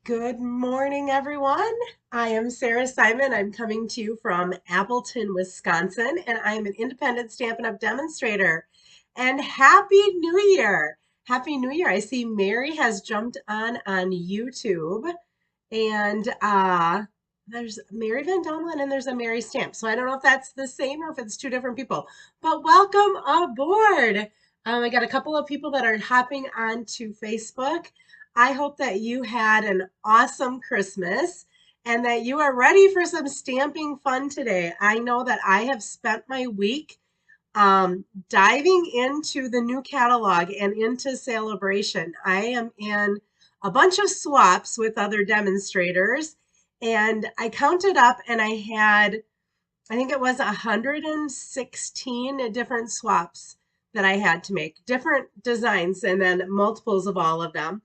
Good morning, everyone. I am Sarah Simon. I'm coming to you from Appleton, Wisconsin, and I'm an independent Stampin' Up! Demonstrator. And Happy New Year! Happy New Year. I see Mary has jumped on YouTube, and there's Mary Van Domelen and there's a Mary Stamp. So I don't know if that's the same or if it's two different people, but welcome aboard. I got a couple of people that are hopping onto Facebook. I hope that you had an awesome Christmas and that you are ready for some stamping fun today. I know that I have spent my week diving into the new catalog and into Celebration. I am in a bunch of swaps with other demonstrators, and I counted up and I think it was 116 different swaps that I had to make, different designs, and then multiples of all of them.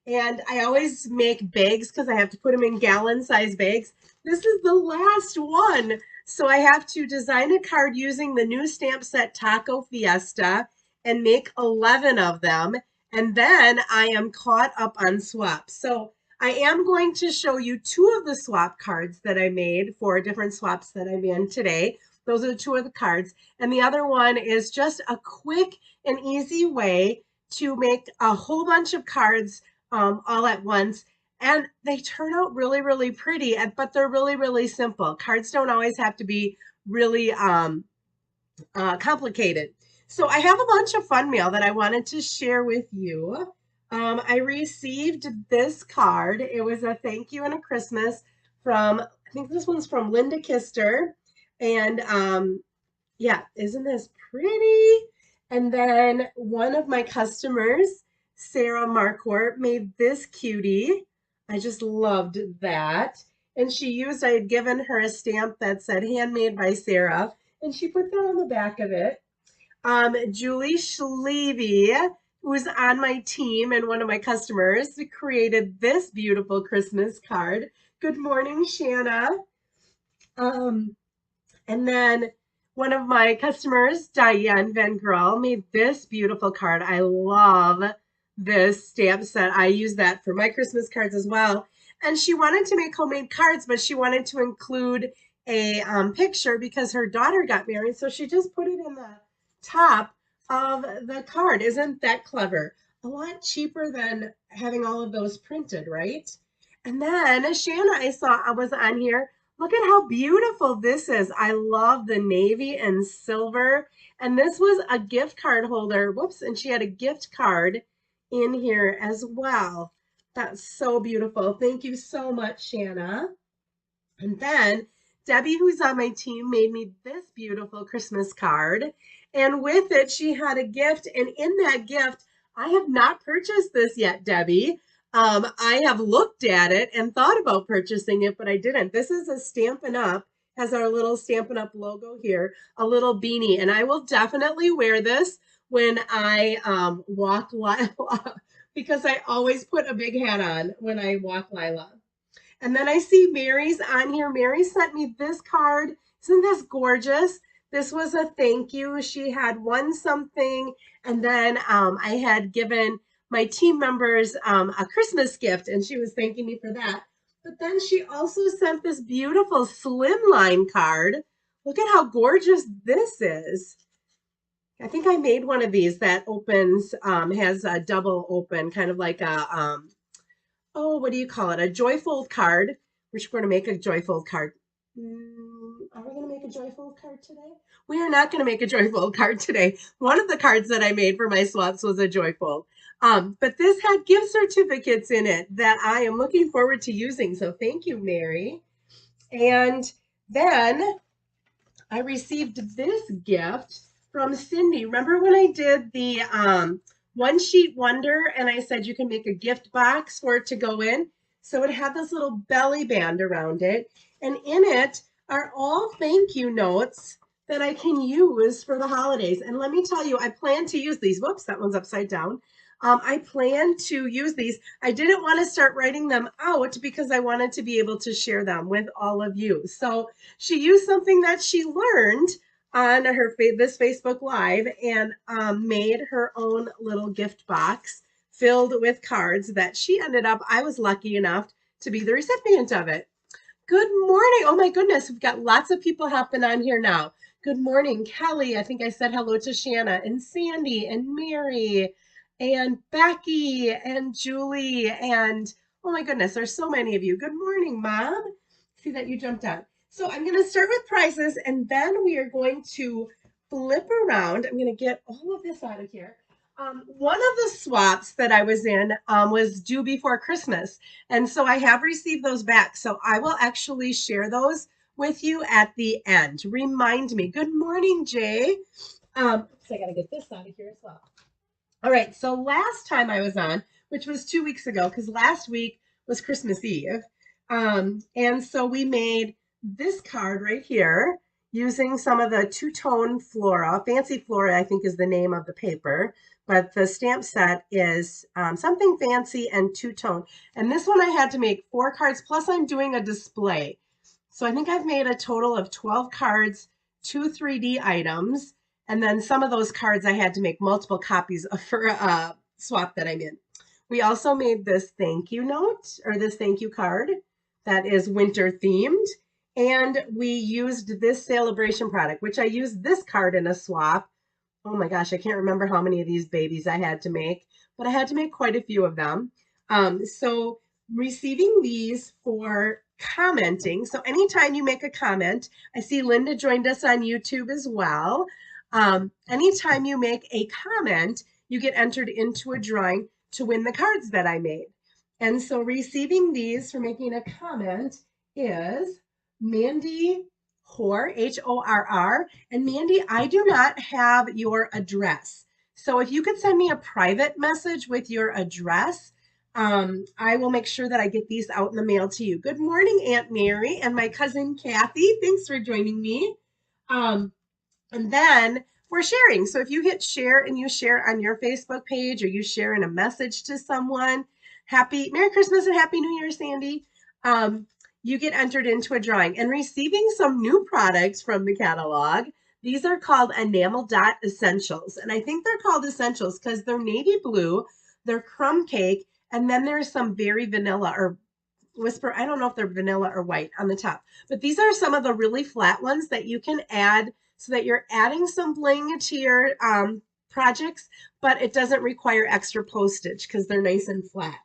And I always make bags because I have to put them in gallon size bags. This is the last one. So I have to design a card using the new stamp set Taco Fiesta and make 11 of them. And then I am caught up on swaps. So I am going to show you two of the swap cards that I made for different swaps that I'm in today. Those are the two of the cards. And the other one is just a quick and easy way to make a whole bunch of cards all at once. And they turn out really, really pretty, but they're really, really simple. Cards don't always have to be really complicated. So I have a bunch of fun mail that I wanted to share with you. I received this card. It was a thank you and a Christmas from, I think this one's from Linda Kister. And yeah, isn't this pretty? And then one of my customers, Sarah Marquardt, made this cutie. I just loved that. And I had given her a stamp that said handmade by Sarah, and she put that on the back of it. Julie Schlevy, who's on my team and one of my customers, created this beautiful Christmas card. Good morning, Shanna. Um, and then one of my customers, Diane Van Grel, made this beautiful card. I love this stamp set. I use that for my Christmas cards as well. And she wanted to make homemade cards, but she wanted to include a picture because her daughter got married. So she just put it in the top of the card. Isn't that clever? A lot cheaper than having all of those printed, right? And then Shanna, I saw was on here. Look at how beautiful this is. I love the navy and silver. And this was a gift card holder. Whoops. And she had a gift card in here as well. That's so beautiful. Thank you so much, Shanna. And then Debbie, who's on my team, made me this beautiful Christmas card. And with it, she had a gift. And in that gift, I have not purchased this yet, Debbie. I have looked at it and thought about purchasing it, but I didn't. This is a Stampin' Up, has our little Stampin' Up logo here, a little beanie. And I will definitely wear this when I walk Lila, because I always put a big hat on when I walk Lila. And then I see Mary's on here. Mary sent me this card. Isn't this gorgeous? This was a thank you. She had won something, and then I had given my team members a Christmas gift, and she was thanking me for that. But then she also sent this beautiful slimline card. Look at how gorgeous this is. I think I made one of these that opens, has a double open, kind of like a oh, what do you call it? A joyful card. We're going to make a joyful card. Are we going to make a joyful card today? We are not going to make a joyful card today. One of the cards that I made for my swaps was a joyful. But this had gift certificates in it that I am looking forward to using. So thank you, Mary. And then I received this gift from Cindy. Remember when I did the one sheet wonder and I said you can make a gift box for it to go in? So it had this little belly band around it. And in it are all thank you notes that I can use for the holidays. And let me tell you, I plan to use these. Whoops, that one's upside down. I plan to use these. I didn't want to start writing them out because I wanted to be able to share them with all of you. So she used something that she learned on this Facebook Live and made her own little gift box filled with cards that she ended up, I was lucky enough to be the recipient of it. Good morning. Oh my goodness, we've got lots of people hopping on here now. Good morning, Kelly. I think I said hello to Shanna and Sandy and Mary and Becky and Julie. And oh my goodness, there's so many of you. Good morning, Mom. See that you jumped on. So I'm going to start with prizes and then we are going to flip around. I'm going to get all of this out of here. One of the swaps that I was in was due before Christmas. And so I have received those back. So I will actually share those with you at the end. Remind me. Good morning, Jay. So I got to get this out of here as well. All right. So last time I was on, which was 2 weeks ago, because last week was Christmas Eve. And so we made this card right here using some of the two-tone flora. Fancy Flora, I think, is the name of the paper. But the stamp set is something fancy and two-tone. And this one I had to make 4 cards, plus I'm doing a display. So I think I've made a total of 12 cards, 2 3D items, and then some of those cards I had to make multiple copies of for a swap that I'm in. We also made this thank you note, or this thank you card that is winter themed. And we used this Celebration product, which I used this card in a swap. Oh my gosh, I can't remember how many of these babies I had to make, but I had to make quite a few of them. So receiving these for commenting. So anytime you make a comment, I see Linda joined us on YouTube as well. Anytime you make a comment, you get entered into a drawing to win the cards that I made. And so receiving these for making a comment is Mandy Horr, Horr. And Mandy, I do not have your address. So if you could send me a private message with your address, I will make sure that I get these out in the mail to you. Good morning, Aunt Mary and my cousin Kathy. Thanks for joining me. And then we're sharing. So if you hit share and you share on your Facebook page or you share in a message to someone, Merry Christmas and Happy New Year, Sandy. You get entered into a drawing and receiving some new products from the catalog. These are called Enamel Dot Essentials. And I think they're called Essentials because they're navy blue, they're crumb cake, and then there's some berry vanilla or whisper. I don't know if they're vanilla or white on the top. But these are some of the really flat ones that you can add so that you're adding some bling to your projects, but it doesn't require extra postage because they're nice and flat.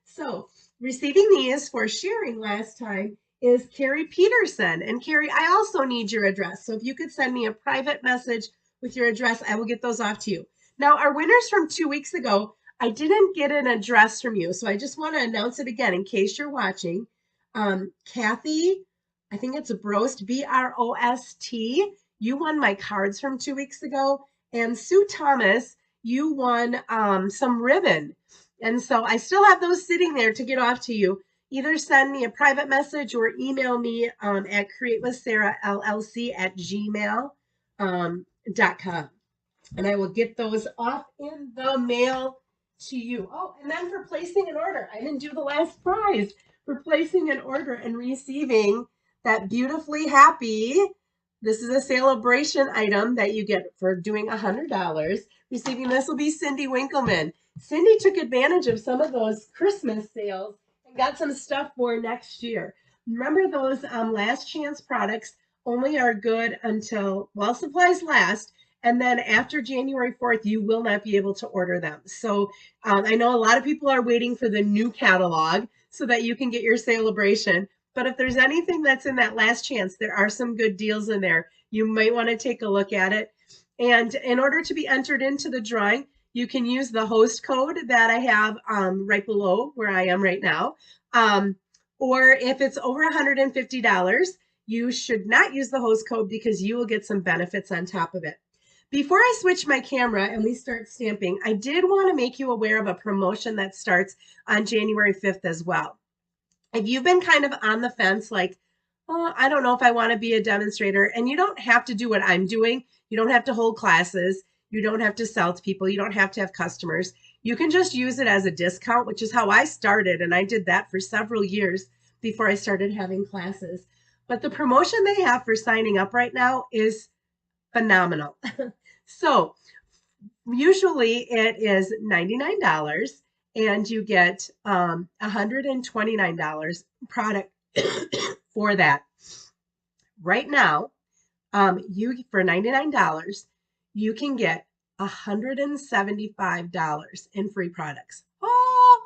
So receiving these for sharing last time is Carrie Peterson. And Carrie, I also need your address. So if you could send me a private message with your address, I will get those off to you. Now, our winners from 2 weeks ago, I didn't get an address from you. So I just want to announce it again in case you're watching. Kathy, I think it's Brost, B-R-O-S-T. You won my cards from 2 weeks ago. And Sue Thomas, you won some ribbon. And so I still have those sitting there to get off to you. Either send me a private message or email me at createwithsarah@gmail.com. And I will get those off in the mail to you. Oh, and then for placing an order, I didn't do the last prize. For placing an order and receiving that beautifully happy, this is a celebration item that you get for doing $100. Receiving this will be Cindy Winkleman. Cindy took advantage of some of those Christmas sales and got some stuff for next year. Remember, those last chance products only are good until, while supplies last. And then after January 4th, you will not be able to order them. So I know a lot of people are waiting for the new catalog so that you can get your celebration. But if there's anything that's in that last chance, there are some good deals in there. You might want to take a look at it. And in order to be entered into the drawing, you can use the host code that I have right below where I am right now. Or if it's over $150, you should not use the host code because you will get some benefits on top of it. Before I switch my camera and we start stamping, I did want to make you aware of a promotion that starts on January 5th as well. If you've been kind of on the fence, like, oh, I don't know if I want to be a demonstrator, and you don't have to do what I'm doing. You don't have to hold classes. You don't have to sell to people. You don't have to have customers. You can just use it as a discount, which is how I started. And I did that for several years before I started having classes. But the promotion they have for signing up right now is phenomenal. So usually it is $99. and you get $129 product for that. Right now, you for $99, you can get $175 in free products. Oh,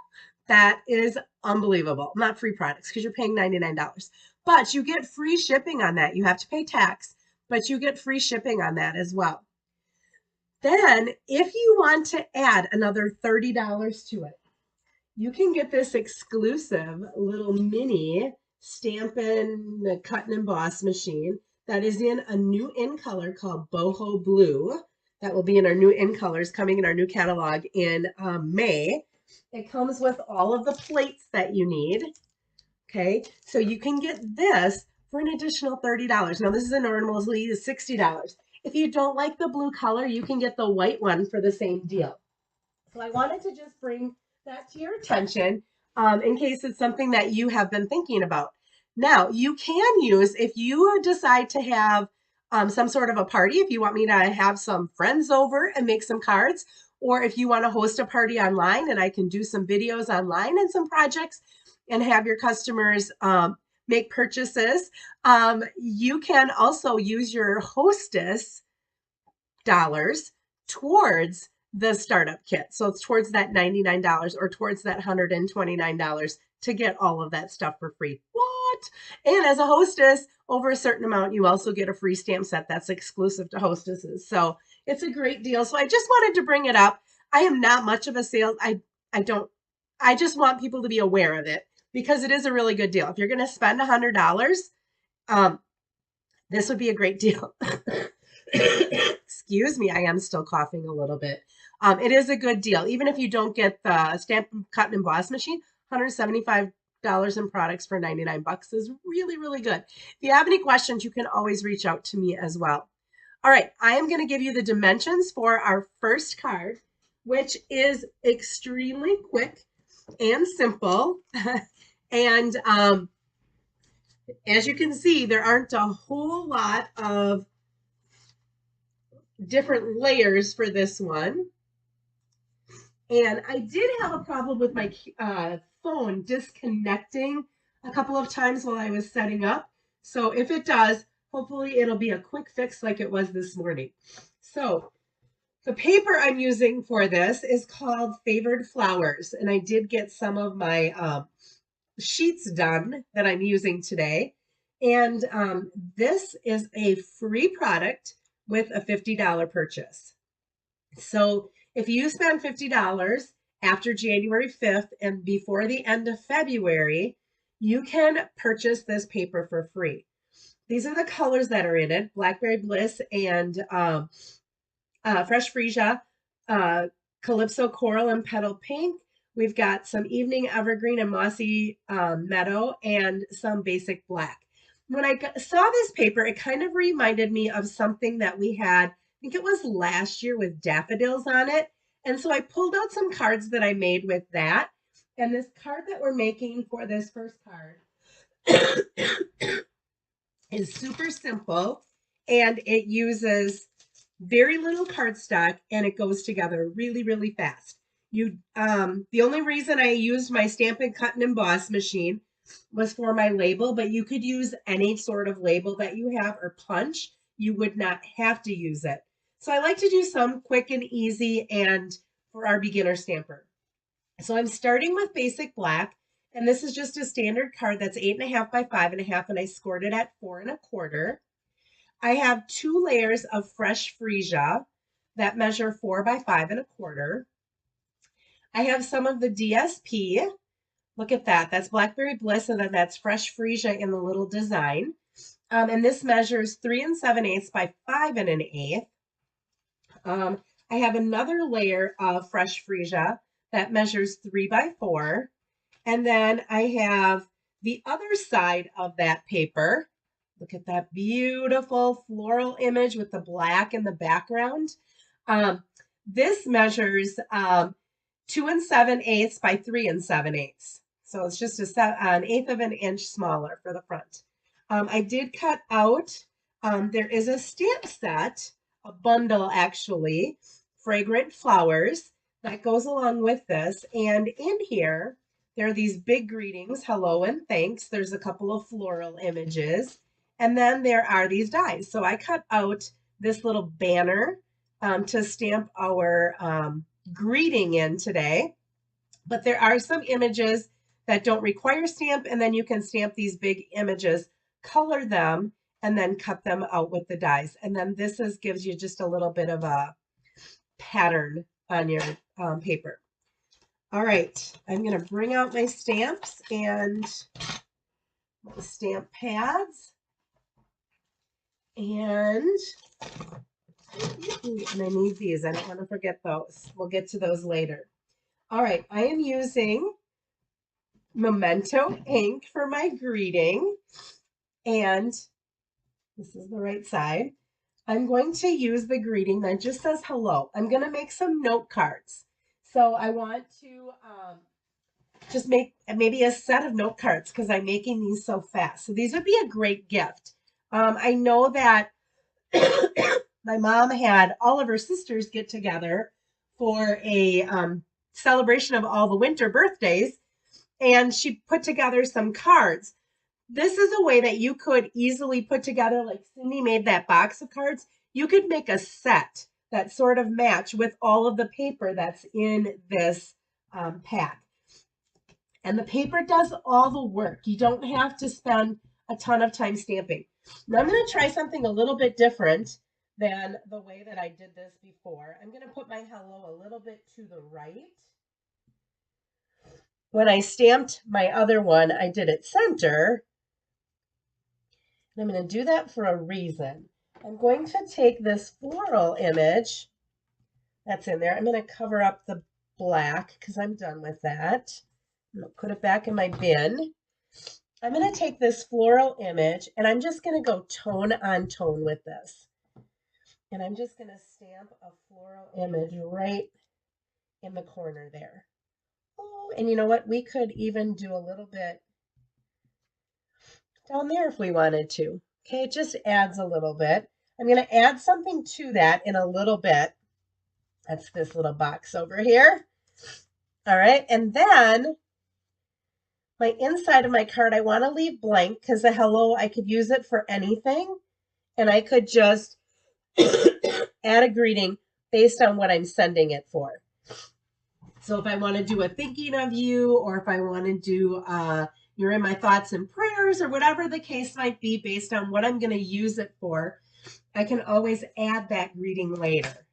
that is unbelievable. Not free products because you're paying $99, but you get free shipping on that. You have to pay tax, but you get free shipping on that as well. Then, if you want to add another $30 to it, you can get this exclusive little mini Stampin' Cut and Emboss machine that is in a new in color called Boho Blue. That will be in our new in colors coming in our new catalog in May. It comes with all of the plates that you need. Okay, so you can get this for an additional $30. Now, this is a normally $60. If you don't like the blue color, you can get the white one for the same deal. So I wanted to just bring that to your attention in case it's something that you have been thinking about. Now, you can use, if you decide to have some sort of a party, if you want me to have some friends over and make some cards, or if you want to host a party online and I can do some videos online and some projects and have your customers make purchases, you can also use your hostess dollars towards the startup kit. So it's towards that $99 or towards that $129 to get all of that stuff for free. What? And as a hostess, over a certain amount, you also get a free stamp set that's exclusive to hostesses. So it's a great deal. So I just wanted to bring it up. I am not much of a sales. I just want people to be aware of it because it is a really good deal. If you're going to spend $100, this would be a great deal. Excuse me, I am still coughing a little bit. It is a good deal. Even if you don't get the Stampin' Cut and Emboss machine, $175 in products for 99 bucks is really, really good. If you have any questions, you can always reach out to me as well. All right, I am going to give you the dimensions for our first card, which is extremely quick and simple. And as you can see, there aren't a whole lot of different layers for this one. And I did have a problem with my phone disconnecting a couple of times while I was setting up. So if it does, hopefully it'll be a quick fix like it was this morning. So the paper I'm using for this is called Favored Flowers. And I did get some of my sheets done that I'm using today. And this is a free product with a $50 purchase. So if you spend $50 after January 5th and before the end of February, you can purchase this paper for free. These are the colors that are in it: Blackberry Bliss and Fresh Freesia, Calypso Coral and Petal Pink. We've got some Evening Evergreen and Mossy Meadow and some Basic Black. When I saw this paper, it kind of reminded me of something that we had, I think it was last year, with daffodils on it. And so I pulled out some cards that I made with that. And this card that we're making for this first card is super simple, and it uses very little cardstock and it goes together really, really fast. The only reason I used my Stampin' Cut and Emboss machine was for my label, but you could use any sort of label that you have or punch. You would not have to use it. So I like to do some quick and easy and for our beginner stamper. So I'm starting with Basic Black, and this is just a standard card that's 8.5 by 5.5, and I scored it at 4.25. I have 2 layers of Fresh Freesia that measure 4 by 5.25. I have some of the DSP. Look at that. That's Blackberry Bliss, and then that's Fresh Freesia in the little design. And this measures 3 7/8 by 5 1/8. I have another layer of Fresh Freesia that measures 3 by 4. And then I have the other side of that paper. Look at that beautiful floral image with the black in the background. This measures 2 7/8 by 3 7/8. So it's just an eighth of an inch smaller for the front. I did cut out, there is a stamp set, a bundle actually, Fragrant Flowers, that goes along with this. And in here, there are these big greetings, hello and thanks. There's a couple of floral images. And then there are these dies. So I cut out this little banner to stamp our greeting in today. But there are some images that don't require stamp, and then you can stamp these big images, color them, and then cut them out with the dies. And then this gives you just a little bit of a pattern on your paper. All right, I'm going to bring out my stamps and my stamp pads. And I need these. I don't want to forget those. We'll get to those later. All right, I am using Memento ink for my greeting. And this is the right side. I'm going to use the greeting that just says hello. I'm going to make some note cards. So I want to just make maybe a set of note cards because I'm making these so fast. So these would be a great gift. I know that my mom had all of her sisters get together for a celebration of all the winter birthdays, and she put together some cards. This is a way that you could easily put together, like Cindy made that box of cards. You could make a set that sort of match with all of the paper that's in this pack. And the paper does all the work. You don't have to spend a ton of time stamping. Now I'm going to try something a little bit different than the way that I did this before. I'm going to put my hello a little bit to the right. When I stamped my other one, I did it center. I'm going to do that for a reason. I'm going to take this floral image that's in there. I'm going to cover up the black because I'm done with that. I'm going to put it back in my bin. I'm going to take this floral image and I'm just going to go tone on tone with this. And I'm just going to stamp a floral image right in the corner there. Oh, and you know what? We could even do a little bit down there if we wanted to. Okay, it just adds a little bit. I'm going to add something to that in a little bit. That's this little box over here. All right, and then my inside of my card, I want to leave blank because the hello, I could use it for anything. And I could just add a greeting based on what I'm sending it for. So if I want to do a thinking of you, or if I want to do you're in my thoughts and prayers, or whatever the case might be based on what I'm going to use it for, I can always add that greeting later.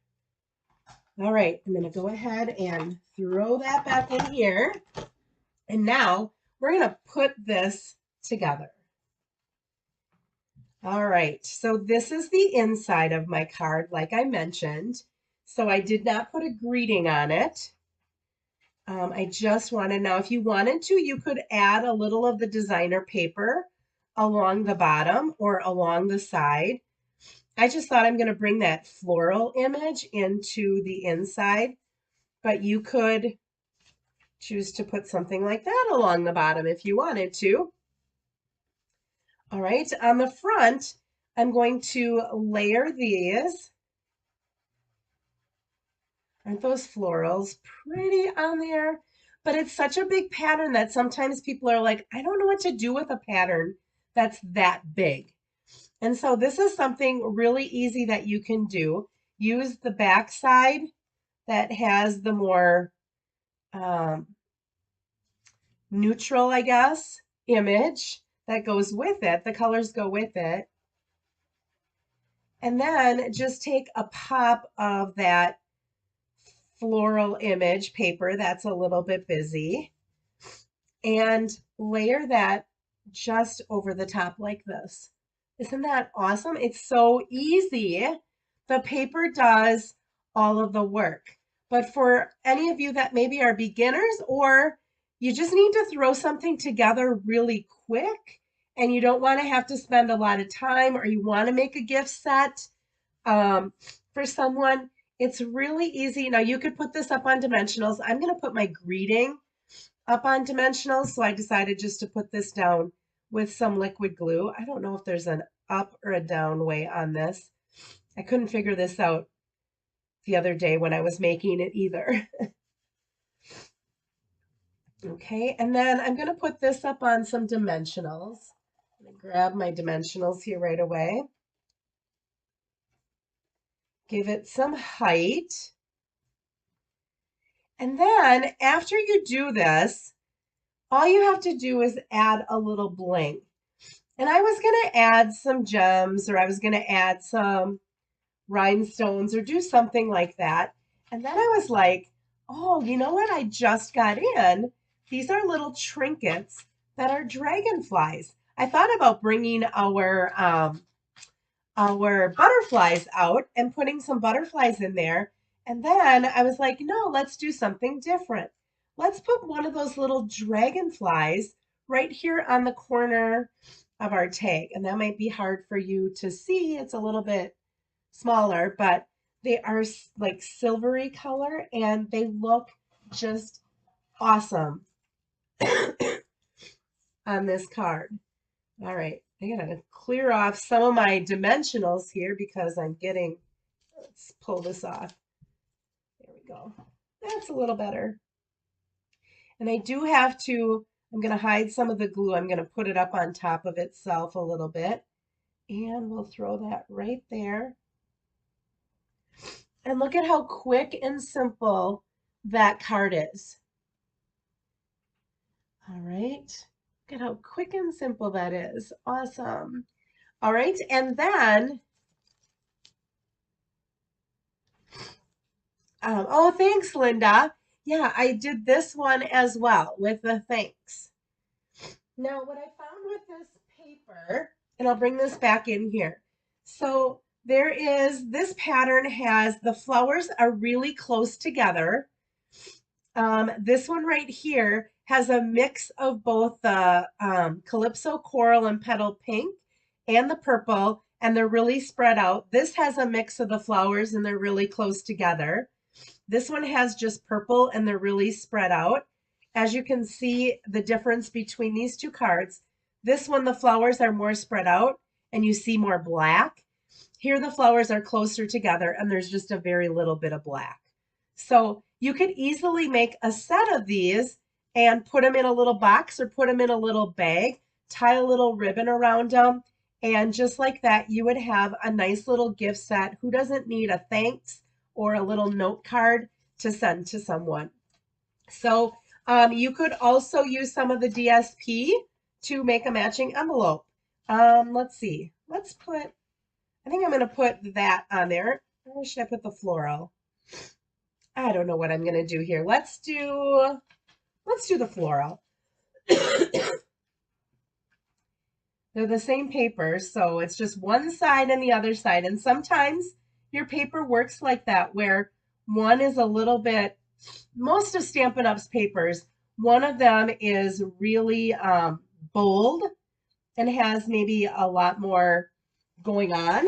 All right, I'm going to go ahead and throw that back in here. And now we're going to put this together. All right, so this is the inside of my card, like I mentioned. So I did not put a greeting on it. I just wanted, now if you wanted to, you could add a little of the designer paper along the bottom or along the side. I just thought I'm going to bring that floral image into the inside, but you could choose to put something like that along the bottom if you wanted to. All right, on the front, I'm going to layer these. Aren't those florals pretty on there? But it's such a big pattern that sometimes people are like, I don't know what to do with a pattern that's that big. And so this is something really easy that you can do. Use the back side that has the more neutral, I guess, image that goes with it. The colors go with it. And then just take a pop of that floral image paper that's a little bit busy and layer that just over the top like this. Isn't that awesome? It's so easy. The paper does all of the work. But for any of you that maybe are beginners, or you just need to throw something together really quick and you don't want to have to spend a lot of time, or you want to make a gift set for someone, it's really easy. Now you could put this up on dimensionals. I'm going to put my greeting up on dimensionals, so I decided just to put this down with some liquid glue. I don't know if there's an up or a down way on this. I couldn't figure this out the other day when I was making it either. Okay, and then I'm going to put this up on some dimensionals. I'm going to grab my dimensionals here right away. Give it some height. And then after you do this, all you have to do is add a little bling. And I was going to add some gems, or I was going to add some rhinestones or do something like that. And then I was like, oh, you know what? I just got in. These are little trinkets that are dragonflies. I thought about bringing our butterflies out and putting some butterflies in there. And then I was like, no, let's do something different. Let's put one of those little dragonflies right here on the corner of our tag. And that might be hard for you to see. It's a little bit smaller, but they are like silvery color and they look just awesome on this card. All right, I gotta clear off some of my dimensionals here because I'm getting, let's pull this off. There we go. That's a little better. And I do have to, I'm gonna hide some of the glue. I'm gonna put it up on top of itself a little bit. And we'll throw that right there. And look at how quick and simple that card is. All right. Look at how quick and simple that is. Awesome. All right. And then, oh, thanks, Linda. Yeah, I did this one as well with the thanks. Now, what I found with this paper, and I'll bring this back in here. So there is, this pattern has, the flowers are really close together. This one right here has a mix of both the Calypso Coral and Petal Pink and the purple, and they're really spread out. This has a mix of the flowers and they're really close together. This one has just purple and they're really spread out. As you can see the difference between these two cards, this one, the flowers are more spread out and you see more black. Here, the flowers are closer together and there's just a very little bit of black. So you could easily make a set of these and put them in a little box or put them in a little bag, tie a little ribbon around them, and just like that, you would have a nice little gift set. Who doesn't need a thanks or a little note card to send to someone? So you could also use some of the DSP to make a matching envelope. Let's see. Let's put, I think I'm going to put that on there. Or should I put the floral? I don't know what I'm going to do here. Let's do the floral. They're the same paper, so it's just one side and the other side. And sometimes your paper works like that, where one is a little bit, most of Stampin' Up's papers, one of them is really bold and has maybe a lot more going on.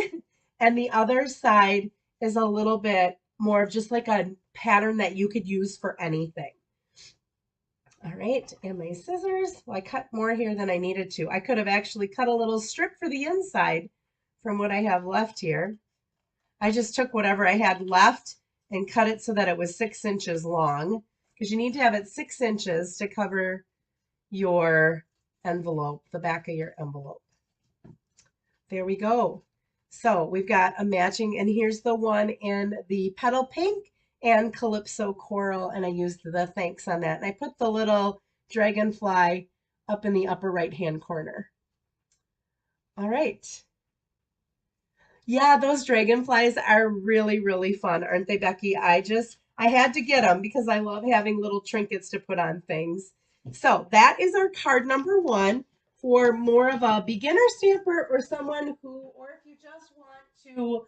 And the other side is a little bit more of just like a pattern that you could use for anything. All right, and my scissors. Well, I cut more here than I needed to. I could have actually cut a little strip for the inside from what I have left here. I just took whatever I had left and cut it so that it was 6 inches long, because you need to have it 6 inches to cover your envelope, the back of your envelope. There we go. So we've got a matching, and here's the one in the Petal Pink and Calypso Coral, and I used the thanks on that. And I put the little dragonfly up in the upper right-hand corner. All right. Yeah, those dragonflies are really, really fun, aren't they, Becky? I had to get them because I love having little trinkets to put on things. So that is our card number 1 for more of a beginner stamper or someone who, or if you just want to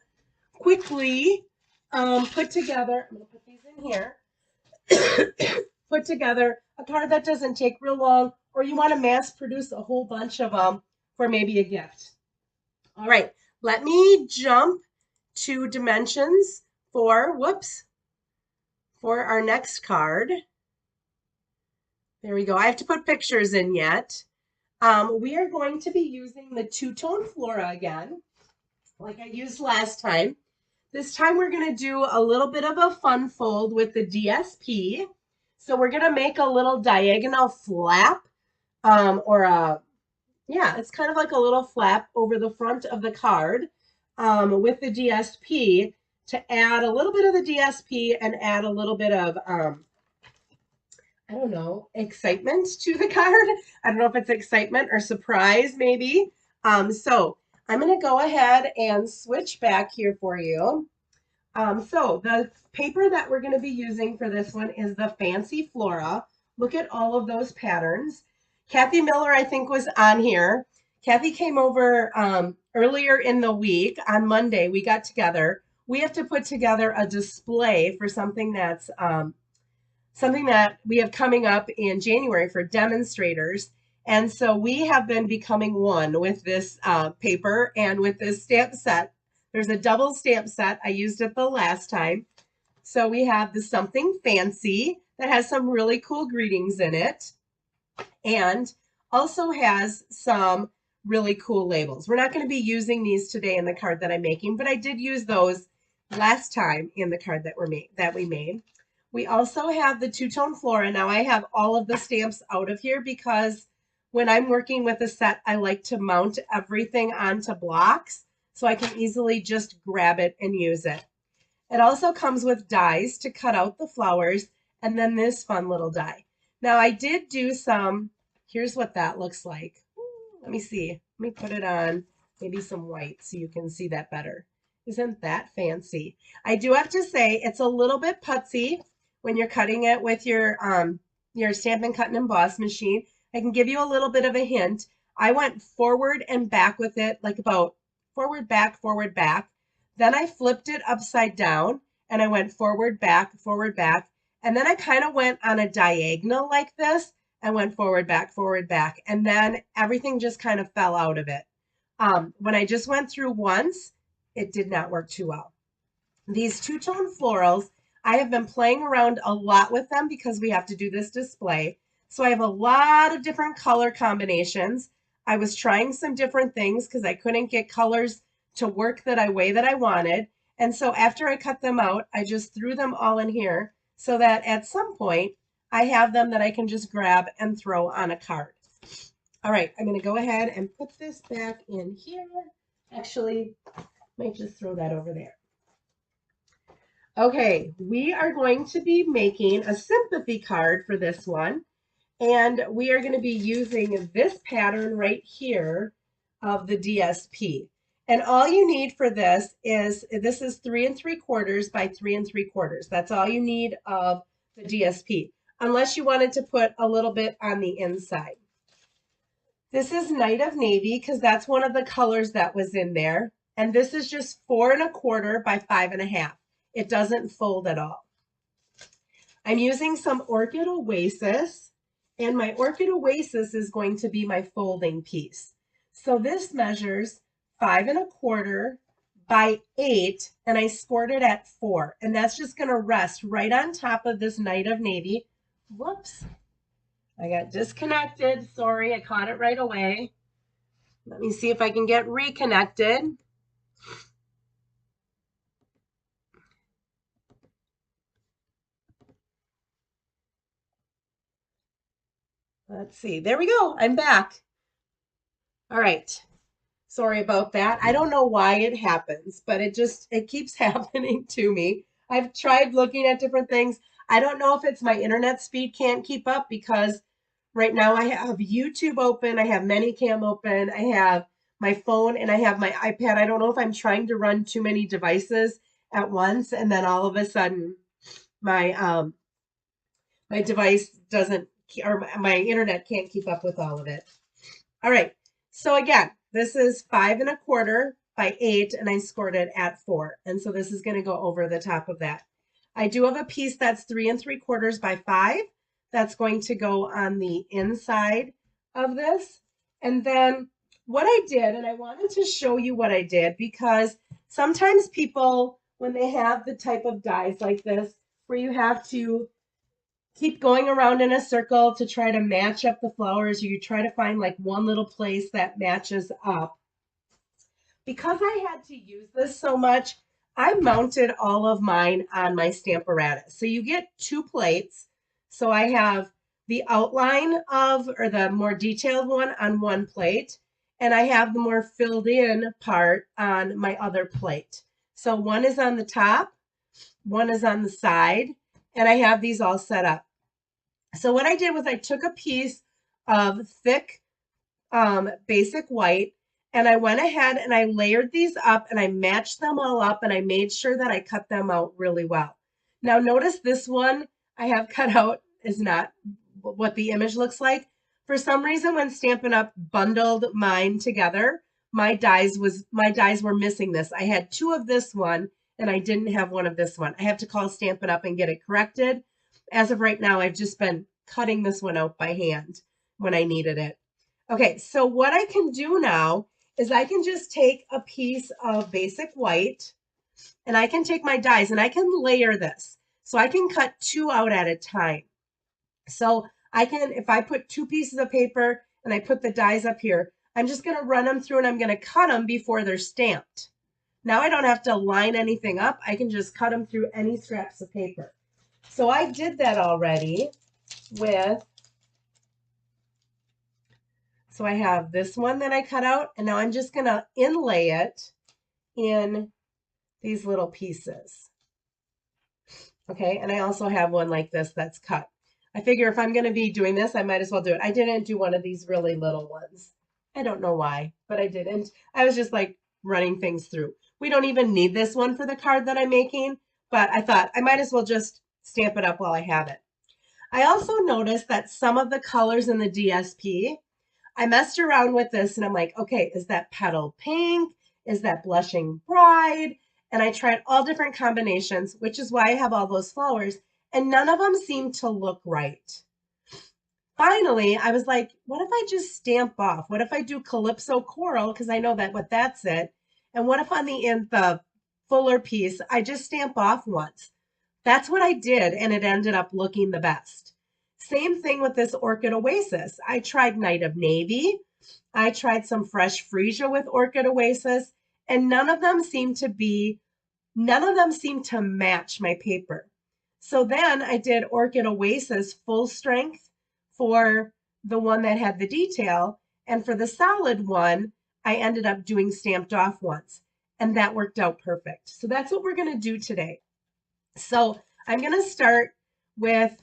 quickly put together, I'm going to put these in here, put together a card that doesn't take real long, or you want to mass produce a whole bunch of them for maybe a gift. All right, let me jump to dimensions for, for our next card. There we go. I have to put pictures in yet. We are going to be using the two-tone Flora again, like I used last time. This time we're going to do a little bit of a fun fold with the DSP. So we're going to make a little diagonal flap yeah, it's kind of like a little flap over the front of the card with the DSP to add a little bit of the DSP and add a little bit of, I don't know, excitement to the card. I don't know if it's excitement or surprise, maybe. So I'm going to go ahead and switch back here for you. So the paper that we're going to be using for this one is the Fancy Flora. Look at all of those patterns. Kathy Miller, I think, was on here. Kathy came over earlier in the week on Monday. We got together. We have to put together a display for something that's something that we have coming up in January for demonstrators. And so we have been becoming one with this paper and with this stamp set. There's a double stamp set. I used it the last time. So we have the Something Fancy that has some really cool greetings in it and also has some really cool labels. We're not going to be using these today in the card that I'm making, but I did use those last time in the card that we made. We also have the two-tone flora. Now I have all of the stamps out of here because when I'm working with a set, I like to mount everything onto blocks so I can easily just grab it and use it. It also comes with dies to cut out the flowers and then this fun little die. Now I did do some, here's what that looks like. Let me see. Let me put it on maybe some white so you can see that better. Isn't that fancy? I do have to say it's a little bit putsy when you're cutting it with your Stampin' Cut and Emboss machine. I can give you a little bit of a hint. I went forward and back with it, like about forward, back, forward, back. Then I flipped it upside down and I went forward, back, and then I kind of went on a diagonal like this and went forward, back, and then everything just kind of fell out of it. When I just went through once, it did not work too well. These two-tone florals, I have been playing around a lot with them because we have to do this display. So I have a lot of different color combinations. I was trying some different things because I couldn't get colors to work way that I wanted. And so after I cut them out, I just threw them all in here so that at some point I have them that I can just grab and throw on a card. All right, I'm going to go ahead and put this back in here. Actually, might just throw that over there. Okay, we are going to be making a sympathy card for this one. And we are going to be using this pattern right here of the DSP. And all you need for this is 3 3/4 by 3 3/4. That's all you need of the DSP, unless you wanted to put a little bit on the inside. This is Night of Navy because that's one of the colors that was in there. And this is just 4 1/4 by 5 1/2. It doesn't fold at all. I'm using some Orchid Oasis, and my Orchid Oasis is going to be my folding piece. So this measures 5 1/4 by 8, and I scored it at 4. And that's just going to rest right on top of this Night of Navy. Whoops. I got disconnected. Sorry, I caught it right away. Let me see if I can get reconnected. Let's see. There we go. I'm back. All right. Sorry about that. I don't know why it happens, but it keeps happening to me. I've tried looking at different things. I don't know if it's my internet speed can't keep up because right now I have YouTube open, I have ManyCam open, I have my phone, and I have my iPad. I don't know if I'm trying to run too many devices at once, and then all of a sudden my my device doesn't, or my internet can't keep up with all of it. All right. So again, this is 5 1/4 by 8, and I scored it at 4. And so this is going to go over the top of that. I do have a piece that's 3 3/4 by 5. That's going to go on the inside of this. And then what I did, and I wanted to show you what I did, because sometimes people, when they have the type of dies like this, where you have to keep going around in a circle to try to match up the flowers, or you try to find like one little place that matches up. Because I had to use this so much, I mounted all of mine on my Stamparatus. So you get 2 plates. So I have the outline of, or the more detailed one on one plate, and I have the more filled in part on my other plate. So one is on the top, one is on the side, and I have these all set up. So what I did was I took a piece of thick basic white, and I went ahead and I layered these up and I matched them all up and I made sure that I cut them out really well. Now notice this one I have cut out is not what the image looks like. For some reason, when Stampin' Up! Bundled mine together, my dies were missing this. I had two of this one and I didn't have one of this one. I have to call Stampin' Up! And get it corrected. As of right now, I've just been cutting this one out by hand when I needed it. Okay, so what I can do now is I can just take a piece of basic white and I can take my dies and I can layer this. So I can cut two out at a time. So I can, if I put two pieces of paper and I put the dies up here, I'm just going to run them through and I'm going to cut them before they're stamped. Now I don't have to line anything up. I can just cut them through any scraps of paper. So I did that already with, so I have this one that I cut out, and now I'm just going to inlay it in these little pieces. Okay, and I also have one like this that's cut. I figure if I'm going to be doing this, I might as well do it. I didn't do one of these really little ones. I don't know why, but I didn't. I was just like running things through. We don't even need this one for the card that I'm making, but I thought I might as well just stamp it up while I have it. I also noticed that some of the colors in the DSP, I messed around with this and I'm like, okay, is that petal pink? Is that blushing bride? And I tried all different combinations, which is why I have all those flowers, and none of them seemed to look right. Finally, I was like, what if I just stamp off? What if I do Calypso Coral? Because I know that what that's it. And what if on the fuller piece, I just stamp off once? That's what I did, and it ended up looking the best. Same thing with this Orchid Oasis. I tried Night of Navy. I tried some Fresh Freesia with Orchid Oasis, and none of them seemed to match my paper. So then I did Orchid Oasis full strength for the one that had the detail, and for the solid one, I ended up doing stamped off ones, and that worked out perfect. So that's what we're going to do today. So I'm going to start with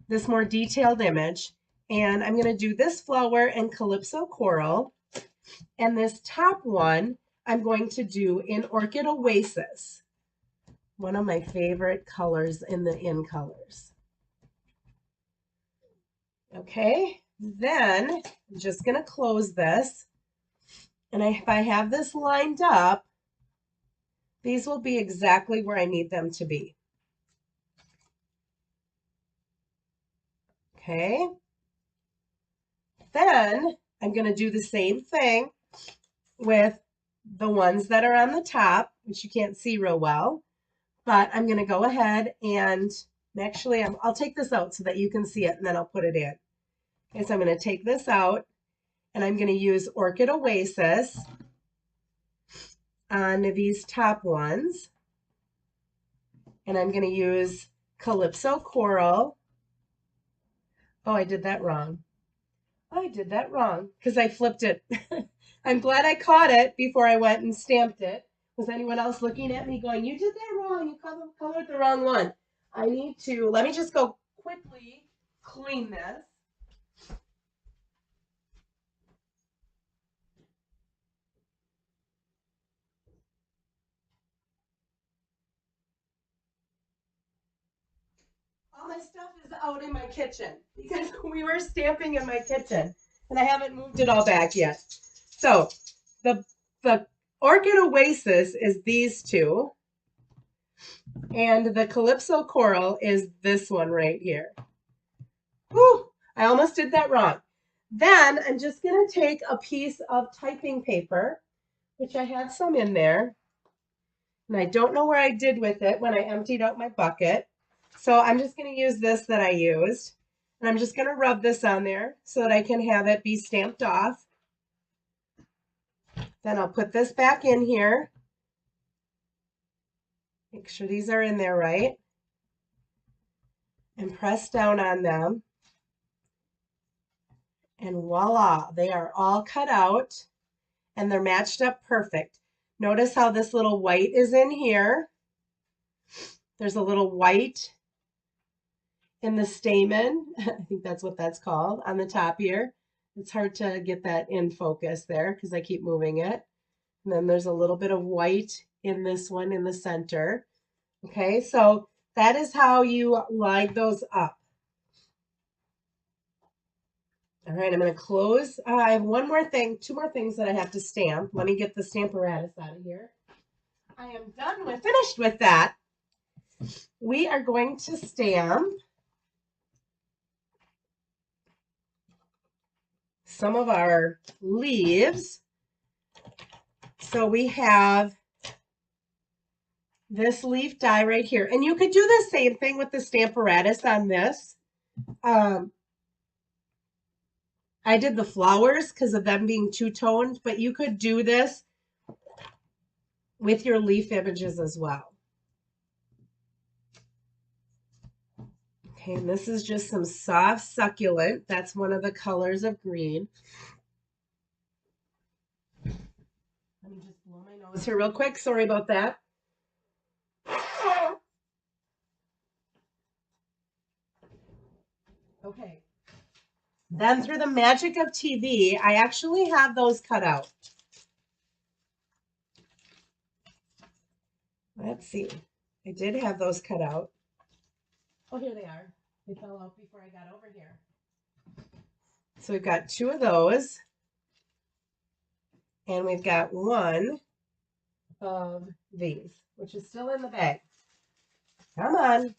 this more detailed image, and I'm going to do this flower in Calypso Coral, and this top one I'm going to do in Orchid Oasis, one of my favorite colors in the in colors. Okay, then I'm just going to close this, and if I have this lined up, these will be exactly where I need them to be. Okay, then I'm going to do the same thing with the ones that are on the top, which you can't see real well, but I'm going to go ahead and actually I'll take this out so that you can see it, and then I'll put it in. Okay, so I'm going to take this out and I'm going to use Orchid Oasis on these top ones, and I'm going to use Calypso Coral. Oh, I did that wrong. I did that wrong because I flipped it. I'm glad I caught it before I went and stamped it. Was anyone else looking at me going, you did that wrong, you colored the wrong one? I need to, let me just go quickly clean this. All my stuff is out in my kitchen because we were stamping in my kitchen and I haven't moved it all back yet. So the Orchid Oasis is these two, and the Calypso Coral is this one right here. Whew, I almost did that wrong. Then I'm just going to take a piece of typing paper, which I had some in there, and I don't know where I did with it when I emptied out my bucket. So I'm just going to use this that I used, and I'm just going to rub this on there so that I can have it be stamped off. Then I'll put this back in here. Make sure these are in there right. and press down on them. And voila, they are all cut out and they're matched up perfect. Notice how this little white is in here. There's a little white in the stamen. I think that's what that's called on the top here. It's hard to get that in focus there because I keep moving it. And then there's a little bit of white in this one in the center. Okay, so that is how you line those up. All right, I'm going to close. I have one more thing, two more things that I have to stamp. Let me get the Stamparatus out of here. I am finished with that. We are going to stamp some of our leaves. So we have this leaf die right here. And you could do the same thing with the Stamparatus on this. I did the flowers because of them being two-toned, but you could do this with your leaf images as well. Okay, and this is just some soft succulent. That's one of the colors of green. Let me just blow my nose here real quick. Sorry about that. Okay. Then through the magic of TV, I actually have those cut out. Let's see. I did have those cut out. Oh, here they are. They fell out before I got over here. So we've got two of those. And we've got one of these, which is still in the bag. Come on.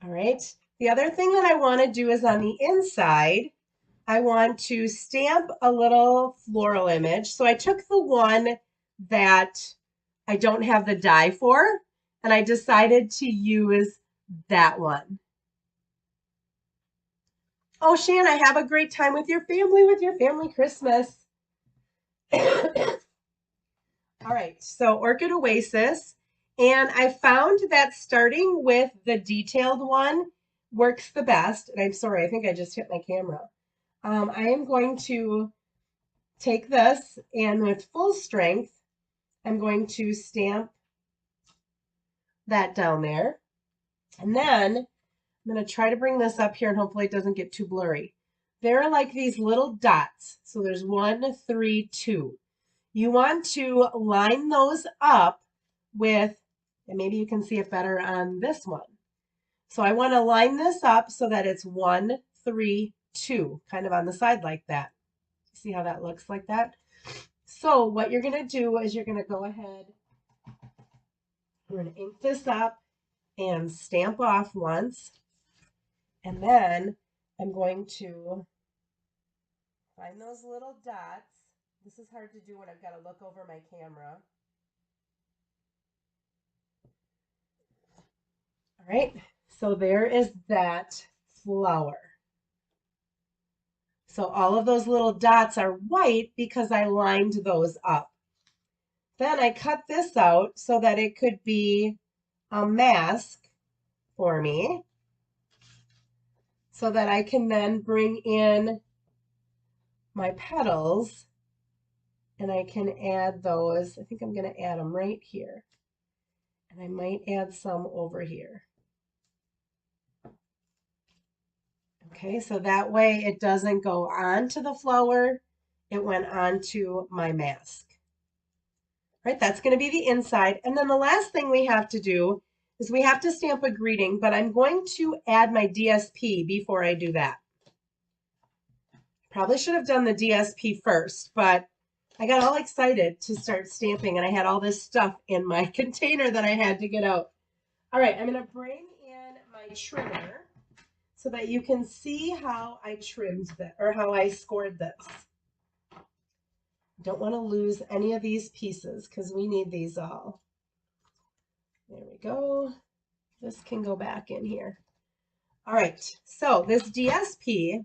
All right. The other thing that I want to do is on the inside, I want to stamp a little floral image. So I took the one that I don't have the die for, and I decided to use that one. Oh, Shan, I have a great time with your family Christmas. All right, so Orchid Oasis. And I found that starting with the detailed one works the best. And I'm sorry, I think I just hit my camera. I am going to take this and with full strength, I'm going to stamp that down there. And then I'm going to try to bring this up here and hopefully it doesn't get too blurry. There are like these little dots. So there's 1, 3, 2. You want to line those up with, and maybe you can see it better on this one. So I want to line this up so that it's 1, 3, 2, kind of on the side like that. See how that looks like that? So what you're going to do is you're going to go ahead, we're going to ink this up and stamp off once. And then I'm going to find those little dots. This is hard to do when I've got to look over my camera. All right, so there is that flower. So all of those little dots are white because I lined those up. Then I cut this out so that it could be a mask for me so that I can then bring in my petals and I can add those. I think I'm going to add them right here. And I might add some over here. Okay, so that way it doesn't go on to the flower. It went on to my mask. All right, that's going to be the inside. And then the last thing we have to do is we have to stamp a greeting, but I'm going to add my DSP before I do that. Probably should have done the DSP first, but I got all excited to start stamping and I had all this stuff in my container that I had to get out. All right, I'm going to bring in my trimmer so that you can see how I trimmed that or how I scored this. Don't want to lose any of these pieces because we need these all. There we go. This can go back in here. All right, so this DSP,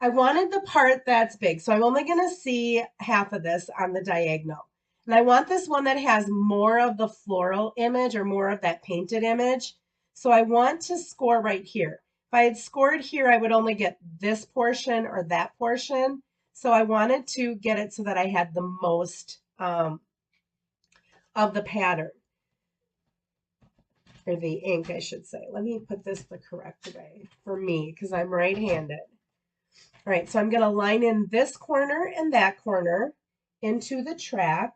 I wanted the part that's big. So I'm only going to see half of this on the diagonal. And I want this one that has more of the floral image or more of that painted image. So I want to score right here. If I had scored here, I would only get this portion or that portion. So I wanted to get it so that I had the most of the pattern, or the ink, I should say. Let me put this the correct way for me because I'm right-handed. All right, so I'm going to line in this corner and that corner into the track.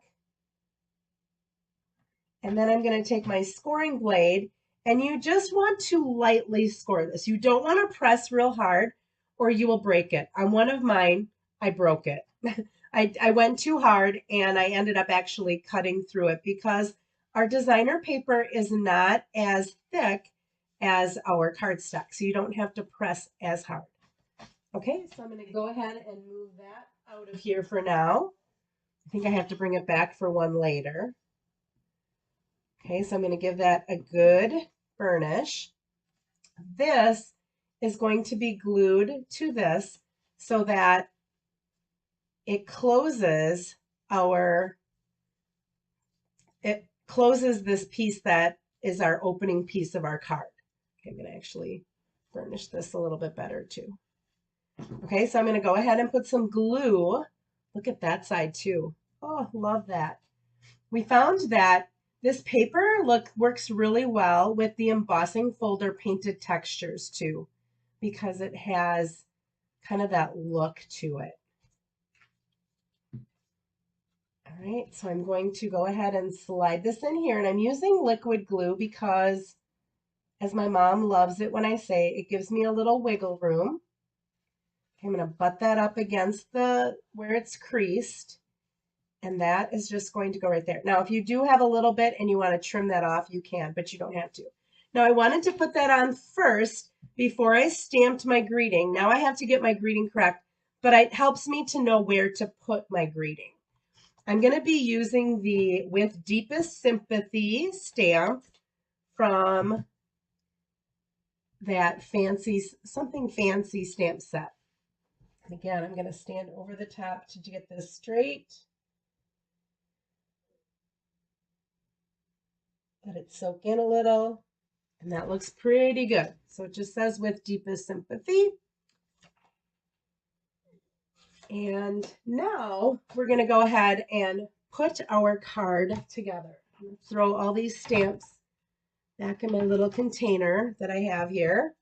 And then I'm going to take my scoring blade, and you just want to lightly score this. You don't want to press real hard or you will break it. On one of mine, I broke it. I went too hard and I ended up actually cutting through it because our designer paper is not as thick as our cardstock, so you don't have to press as hard. Okay, so I'm going to go ahead and move that out of here for now. I think I have to bring it back for one later. Okay, so I'm going to give that a good burnish. This is going to be glued to this so that it closes this piece that is our opening piece of our card. Okay, I'm going to actually burnish this a little bit better too. Okay, so I'm going to go ahead and put some glue. Look at that side too. Oh, love that. We found that this paper works really well with the embossing folder painted textures too, because it has kind of that look to it. All right, so I'm going to go ahead and slide this in here, and I'm using liquid glue because, as my mom loves it when I say, it gives me a little wiggle room. Okay, I'm going to butt that up against where it's creased. And that is just going to go right there. Now, if you do have a little bit and you want to trim that off, you can, but you don't have to. Now, I wanted to put that on first before I stamped my greeting. Now I have to get my greeting correct, but it helps me to know where to put my greeting. I'm going to be using the With Deepest Sympathy stamp from that Something Fancy stamp set. And again, I'm going to stand over the top to get this straight. Let it soak in a little, and that looks pretty good. So it just says With Deepest Sympathy. And now we're going to go ahead and put our card together. Throw all these stamps back in my little container that I have here.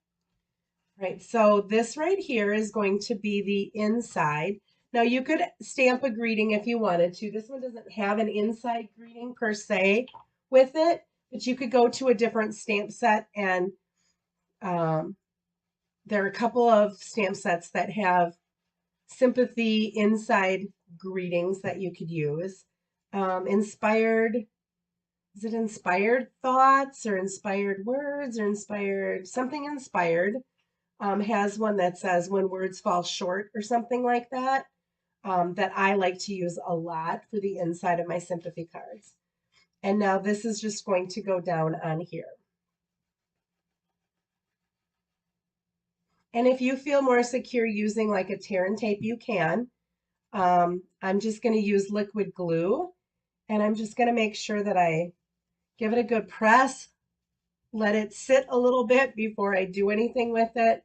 All right, so this right here is going to be the inside. Now you could stamp a greeting if you wanted to. This one doesn't have an inside greeting per se with it, but you could go to a different stamp set, and there are a couple of stamp sets that have sympathy inside greetings that you could use. Is it inspired thoughts or inspired words or something inspired has one that says when words fall short or something like that, that I like to use a lot for the inside of my sympathy cards. And now this is just going to go down on here. And if you feel more secure using like a tear and tape, you can. I'm just going to use liquid glue, and I'm just going to make sure that I give it a good press, let it sit a little bit before I do anything with it.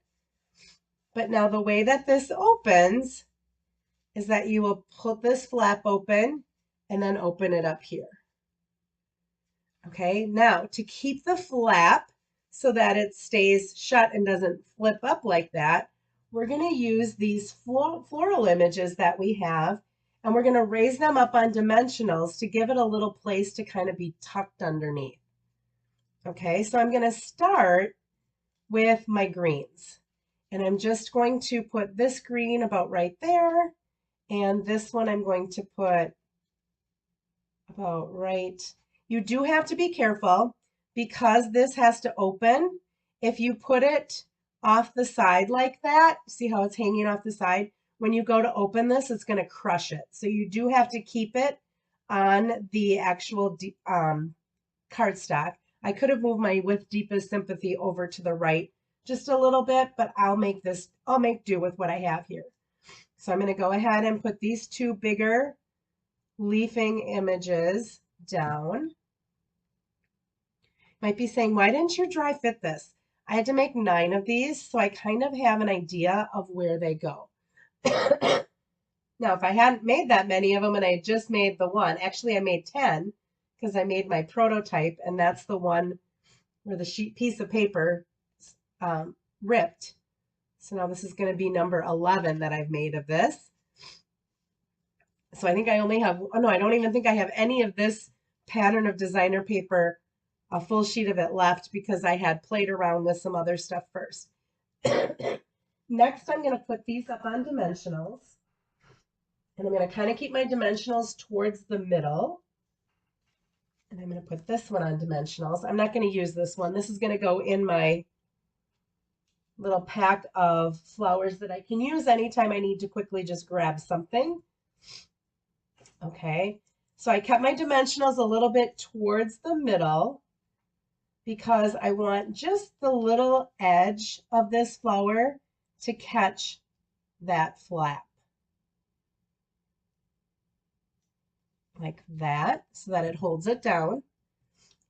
But now the way that this opens is that you will put this flap open and then open it up here. Okay, now to keep the flap so that it stays shut and doesn't flip up like that, we're going to use these floral images that we have, and we're going to raise them up on dimensionals to give it a little place to kind of be tucked underneath. Okay, so I'm going to start with my greens, and I'm just going to put this green about right there, and this one I'm going to put about right. You do have to be careful because this has to open. If you put it off the side like that, see how it's hanging off the side? When you go to open this, it's going to crush it. So you do have to keep it on the actual cardstock. I could have moved my With Deepest Sympathy over to the right just a little bit, but I'll make do with what I have here. So I'm going to go ahead and put these two bigger leafing images down. Might be saying, why didn't your dry fit this? I had to make 9 of these, so I kind of have an idea of where they go. Now, if I hadn't made that many of them and I just made the one, actually I made 10 because I made my prototype, and that's the one where the piece of paper ripped. So now this is going to be number 11 that I've made of this. So I think I only have, oh no, I don't even think I have any of this pattern of designer paper, a full sheet of it left because I had played around with some other stuff first. Next, I'm going to put these up on dimensionals. And I'm going to kind of keep my dimensionals towards the middle. And I'm going to put this one on dimensionals. I'm not going to use this one. This is going to go in my little pack of flowers that I can use anytime I need to quickly just grab something. Okay, so I kept my dimensionals a little bit towards the middle because I want just the little edge of this flower to catch that flap. Like that, so that it holds it down.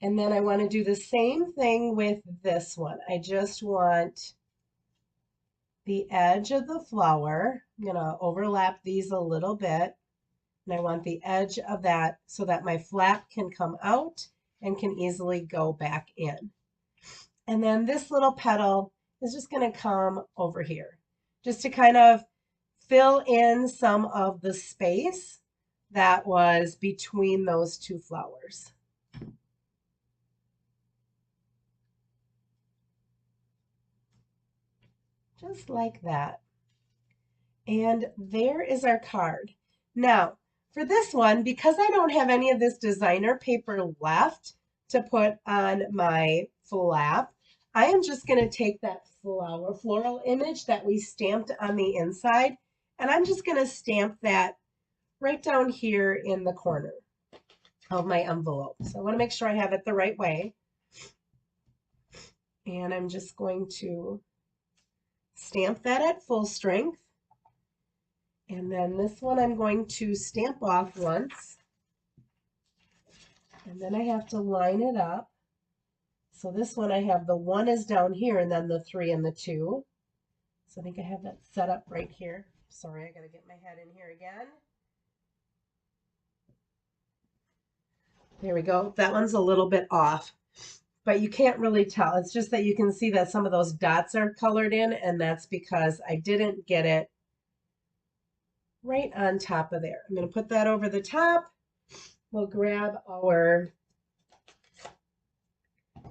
And then I want to do the same thing with this one. I just want the edge of the flower. I'm going to overlap these a little bit. And I want the edge of that so that my flap can come out and can easily go back in. And then this little petal is just going to come over here, just to kind of fill in some of the space that was between those two flowers. Just like that. And there is our card. Now, for this one, because I don't have any of this designer paper left to put on my flap, I am just going to take that floral image that we stamped on the inside, and I'm just going to stamp that right down here in the corner of my envelope. So I want to make sure I have it the right way. And I'm just going to stamp that at full strength. And then this one I'm going to stamp off once. And then I have to line it up. So this one I have the 1 is down here and then the 3 and the 2. So I think I have that set up right here. Sorry, I got to get my head in here again. There we go. That one's a little bit off, but you can't really tell. It's just that you can see that some of those dots are colored in, and that's because I didn't get it right on top of there. I'm going to put that over the top. We'll grab our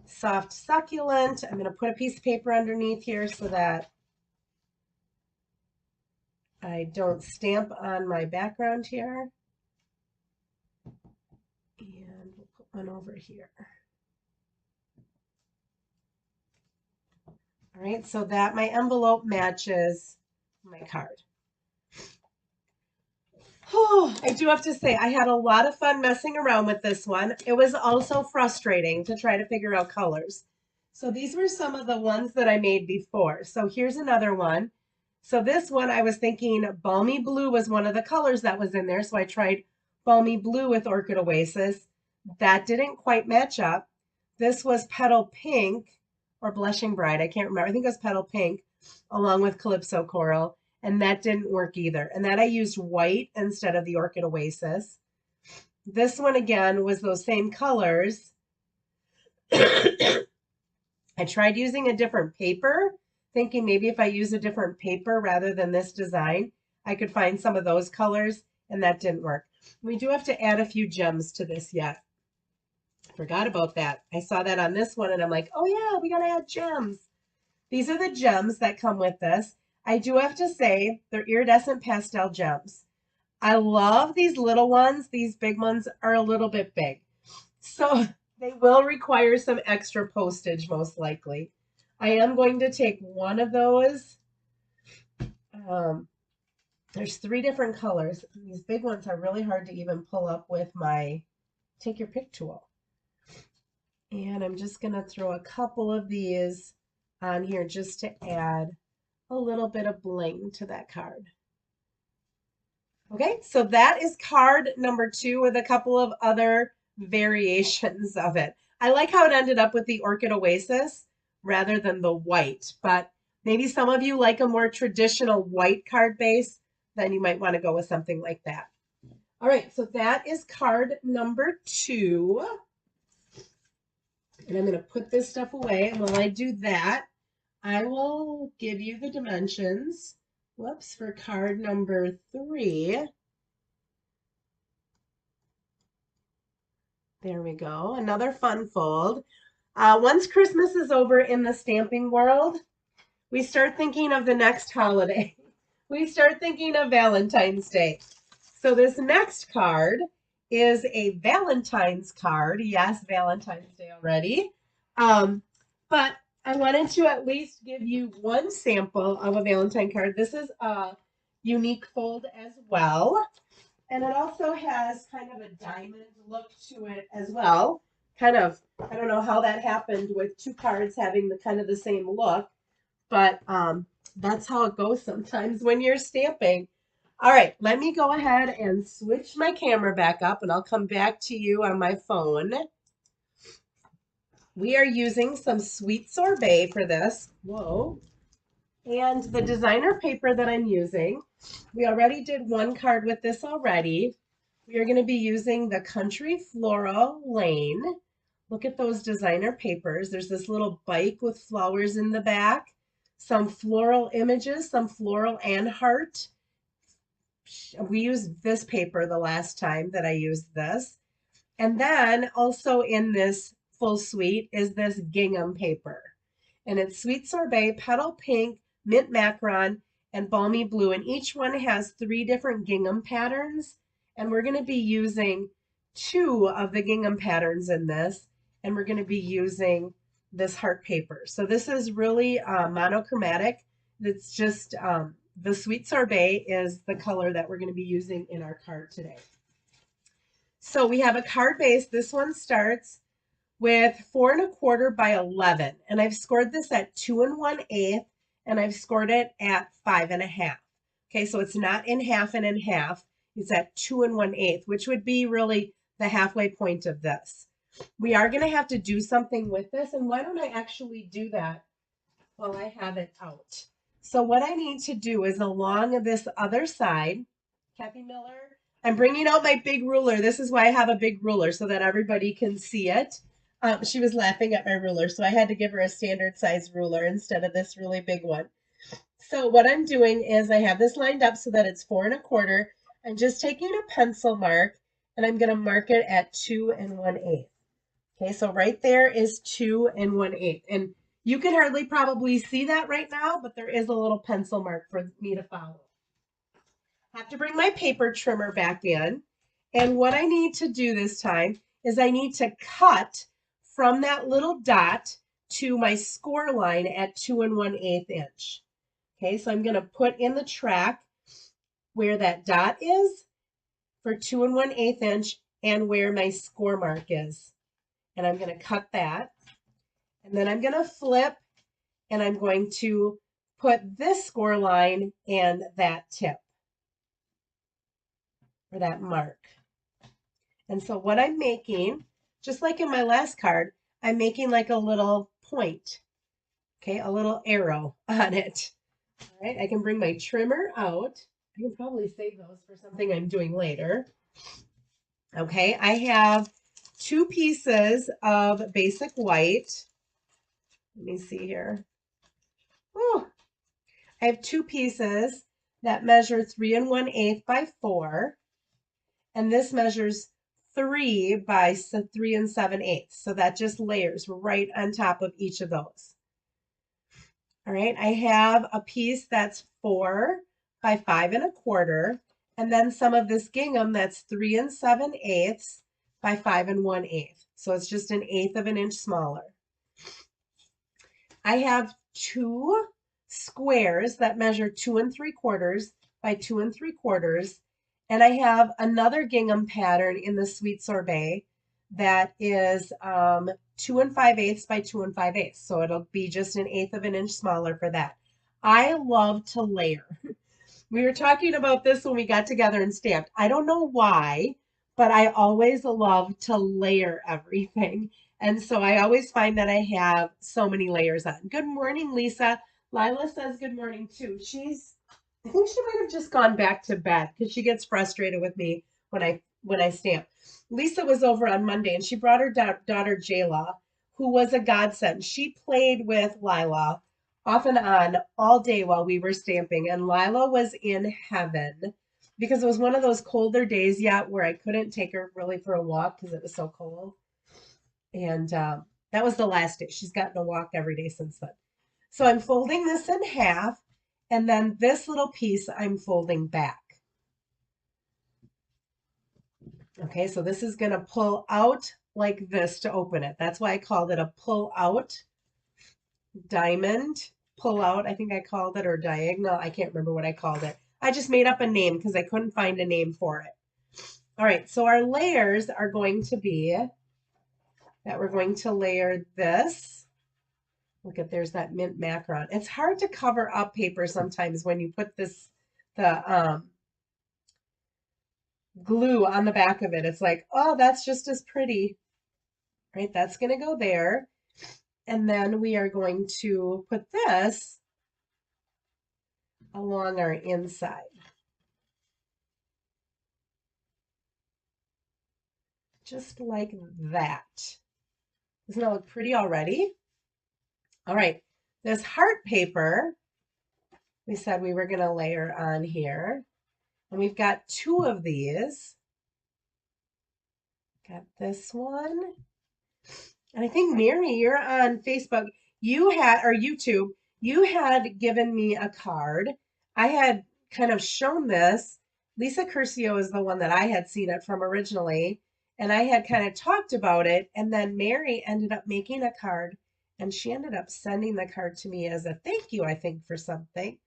soft succulent. I'm going to put a piece of paper underneath here so that I don't stamp on my background here. And we'll put one over here. All right, so that my envelope matches my card. Oh, I do have to say, I had a lot of fun messing around with this one. It was also frustrating to try to figure out colors. So these were some of the ones that I made before. So here's another one. So this one, I was thinking Balmy Blue was one of the colors that was in there. So I tried Balmy Blue with Orchid Oasis. That didn't quite match up. This was Petal Pink or Blushing Bride. I can't remember. I think it was Petal Pink along with Calypso Coral. And that didn't work either. And that I used white instead of the Orchid Oasis. This one again was those same colors. I tried using a different paper, thinking maybe if I use a different paper rather than this design, I could find some of those colors, and that didn't work. We do have to add a few gems to this yet. Forgot about that. I saw that on this one, and I'm like, oh yeah, we got to add gems. These are the gems that come with this. I do have to say they're iridescent pastel gems. I love these little ones. These big ones are a little bit big. So they will require some extra postage most likely. I am going to take one of those. There's 3 different colors. These big ones are really hard to even pull up with my take your pick tool. And I'm just going to throw a couple of these on here just to add a little bit of bling to that card. Okay, so that is card number 2 with a couple of other variations of it. I like how it ended up with the Orchid Oasis rather than the white, but maybe some of you like a more traditional white card base, then you might want to go with something like that. All right, so that is card number 2. And I'm going to put this stuff away. And while I do that, I will give you the dimensions. Whoops, for card number 3. There we go. Another fun fold. Once Christmas is over in the stamping world, we start thinking of the next holiday. We start thinking of Valentine's Day. So this next card is a Valentine's card. Yes, Valentine's Day already. But I wanted to at least give you one sample of a Valentine card. This is a unique fold as well. And it also has kind of a diamond look to it as well. Kind of, I don't know how that happened with 2 cards having the kind of the same look, but that's how it goes sometimes when you're stamping. All right, let me go ahead and switch my camera back up and I'll come back to you on my phone. We are using some Sweet Sorbet for this. Whoa. And the designer paper that I'm using, we already did one card with this already. We are going to be using the Country Floral Lane. Look at those designer papers. There's this little bike with flowers in the back, some floral images, some floral and heart. We used this paper the last time that I used this. And then also in this full suite is this gingham paper. And it's Sweet Sorbet, Petal Pink, Mint Macaron, and Balmy Blue. And each one has 3 different gingham patterns. And we're going to be using 2 of the gingham patterns in this. And we're going to be using this heart paper. So this is really monochromatic. It's just the Sweet Sorbet is the color that we're going to be using in our card today. So we have a card base. This one starts with 4 1/4 by 11. And I've scored this at 2 1/8, and I've scored it at 5 1/2. Okay, so it's not in half and in half. It's at 2 1/8, which would be really the halfway point of this. We are going to have to do something with this, and why don't I actually do that while I have it out? So what I need to do is along this other side, Kathy Miller, I'm bringing out my big ruler. This is why I have a big ruler, so that everybody can see it. She was laughing at my ruler, so I had to give her a standard size ruler instead of this really big one. So what I'm doing is I have this lined up so that it's 4 1/4. I'm just taking a pencil mark and I'm going to mark it at 2 1/8. Okay, so right there is 2 1/8. And you can hardly probably see that right now, but there is a little pencil mark for me to follow. I have to bring my paper trimmer back in. And what I need to do this time is I need to cut from that little dot to my score line at 2 1/8 inch. Okay, so I'm going to put in the track where that dot is for 2 1/8 inch and where my score mark is. And I'm going to cut that. And then I'm going to flip and I'm going to put this score line and that tip or that mark. And so what I'm making, just like in my last card, I'm making like a little point, okay, a little arrow on it. All right, I can bring my trimmer out. I can probably save those for something I'm doing later. Okay, I have 2 pieces of basic white. Let me see here. Oh, I have 2 pieces that measure 3 1/8 by 4. And this measures 3 by 3 7/8. So that just layers right on top of each of those. All right, I have a piece that's 4 by 5 1/4, and then some of this gingham that's 3 7/8 by 5 1/8. So it's just 1/8 of an inch smaller. I have 2 squares that measure 2 3/4 by 2 3/4. And I have another gingham pattern in the Sweet Sorbet that is 2 5/8 by 2 5/8. So it'll be just 1/8 of an inch smaller for that. I love to layer. We were talking about this when we got together and stamped. I don't know why, but I always love to layer everything. And so I always find that I have so many layers on. Good morning, Lisa. Lila says good morning too. I think she might have just gone back to bed because she gets frustrated with me when I stamp. Lisa was over on Monday and she brought her daughter Jayla, who was a godsend. She played with Lila off and on all day while we were stamping, and Lila was in heaven because it was one of those colder days yet where I couldn't take her really for a walk because it was so cold. And that was the last day. She's gotten a walk every day since then. So I'm folding this in half, and then this little piece I'm folding back. Okay, so this is going to pull out like this to open it. That's why I called it a pull out diamond. Pull out, I think I called it, or diagonal. I can't remember what I called it. I just made up a name because I couldn't find a name for it. All right, so our layers are going to be that we're going to layer this. Look at, there's that mint macaron. It's hard to cover up paper sometimes when you put the glue on the back of it. It's like, oh, that's just as pretty, right? That's going to go there. And then we are going to put this along our inside. Just like that. Doesn't that look pretty already? All right, this heart paper, we said we were going to layer on here. And we've got two of these. Got this one. And I think, Mary, you're on Facebook. You had, or YouTube, you had given me a card. I had kind of shown this. Lisa Curcio is the one that I had seen it from originally. And I had kind of talked about it. And then Mary ended up making a card. And she ended up sending the card to me as a thank you, I think, for something.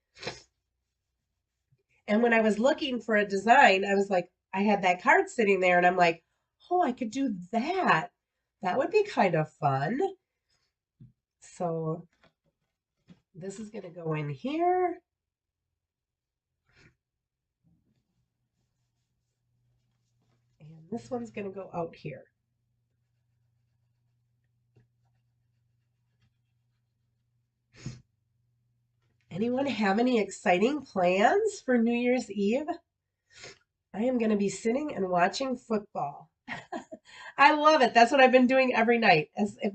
And when I was looking for a design, I was like, I had that card sitting there and I'm like, oh, I could do that. That would be kind of fun. So this is going to go in here. And this one's going to go out here. Anyone have any exciting plans for New Year's Eve? I am going to be sitting and watching football. I love it. That's what I've been doing every night.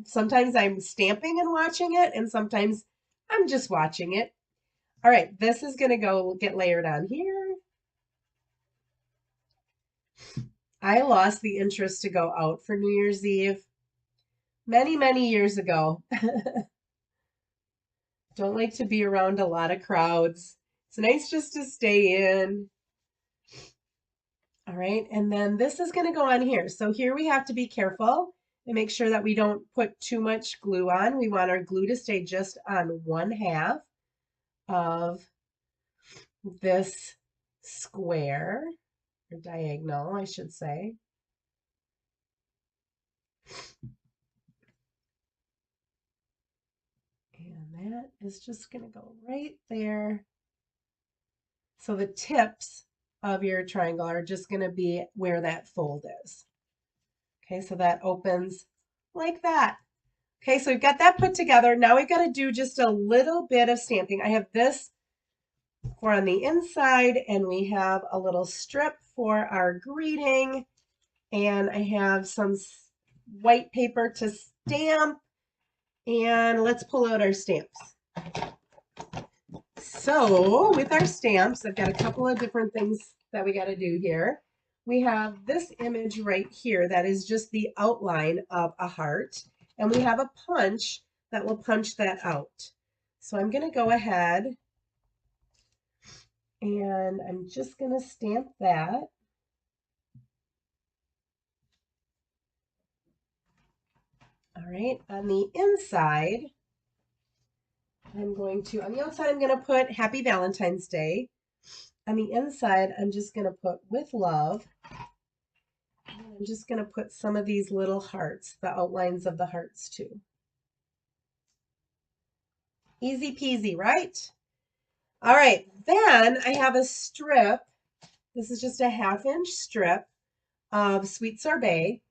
Sometimes I'm stamping and watching it, and sometimes I'm just watching it. All right, this is going to go get layered on here. I lost the interest to go out for New Year's Eve many, many years ago. Don't like to be around a lot of crowds. It's nice just to stay in. All right, and then this is going to go on here. So here we have to be careful and make sure that we don't put too much glue on. We want our glue to stay just on one half of this square, or diagonal, I should say. And that is just going to go right there. So the tips of your triangle are just going to be where that fold is. Okay, so that opens like that. Okay, so we've got that put together. Now we've got to do just a little bit of stamping. I have this for on the inside, and we have a little strip for our greeting, and I have some white paper to stamp, and let's pull out our stamps. So with our stamps, I've got a couple of different things that we got to do here. We have this image right here that is just the outline of a heart, and we have a punch that will punch that out. So I'm going to go ahead and I'm just going to stamp that. All right, on the inside, on the outside, I'm going to put Happy Valentine's Day. On the inside, I'm just going to put with love. And I'm just going to put some of these little hearts, the outlines of the hearts too. Easy peasy, right? All right, then I have a strip. This is just a 1/2 inch strip of sweet sorbet.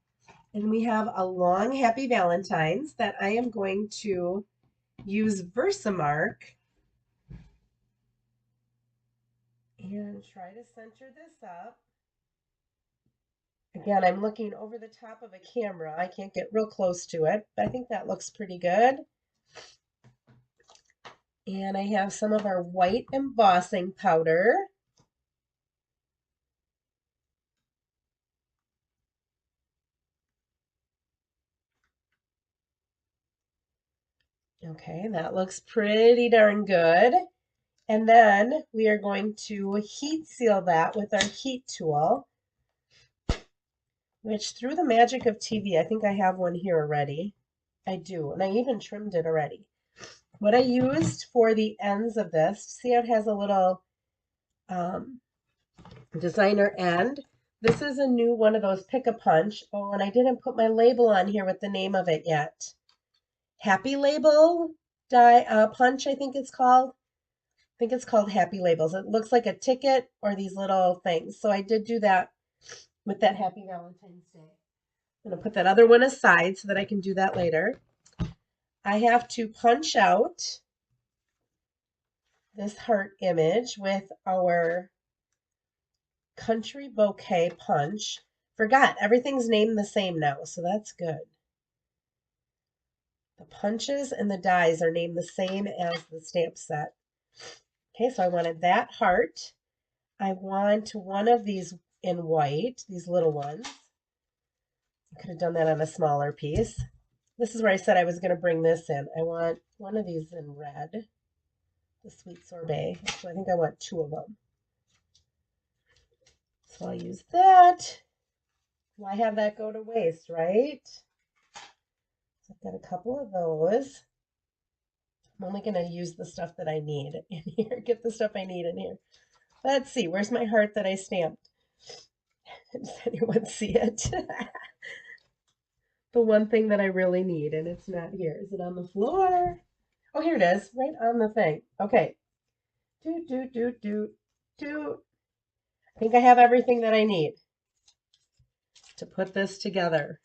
And we have a long Happy Valentine's that I am going to use Versamark and try to center this up. Again, I'm looking over the top of a camera. I can't get real close to it, but I think that looks pretty good. And I have some of our white embossing powder. Okay, that looks pretty darn good. And then we are going to heat seal that with our heat tool, which through the magic of TV, I think I have one here already. I do, and I even trimmed it already. What I used for the ends of this, see how it has a little designer end? This is a new one of those Pick-a-Punch. Oh, and I didn't put my label on here with the name of it yet. Happy Label Punch, I think it's called. I think it's called Happy Labels. It looks like a ticket or these little things. So I did do that with that Happy Valentine's Day. I'm going to put that other one aside so that I can do that later. I have to punch out this heart image with our Country Bouquet punch. Forgot, everything's named the same now, so that's good. The punches and the dies are named the same as the stamp set. Okay, so I wanted that heart. I want one of these in white, these little ones. I could have done that on a smaller piece. This is where I said I was going to bring this in. I want one of these in red, the sweet sorbet. So I think I want 2 of them. So I'll use that. Why have that go to waste, right? So I've got a couple of those. I'm only going to use the stuff that I need in here, get the stuff I need in here. Let's see, where's my heart that I stamped? Does anyone see it? The one thing that I really need, and it's not here. Is it on the floor? Oh, here it is, right on the thing. Okay. I think I have everything that I need to put this together.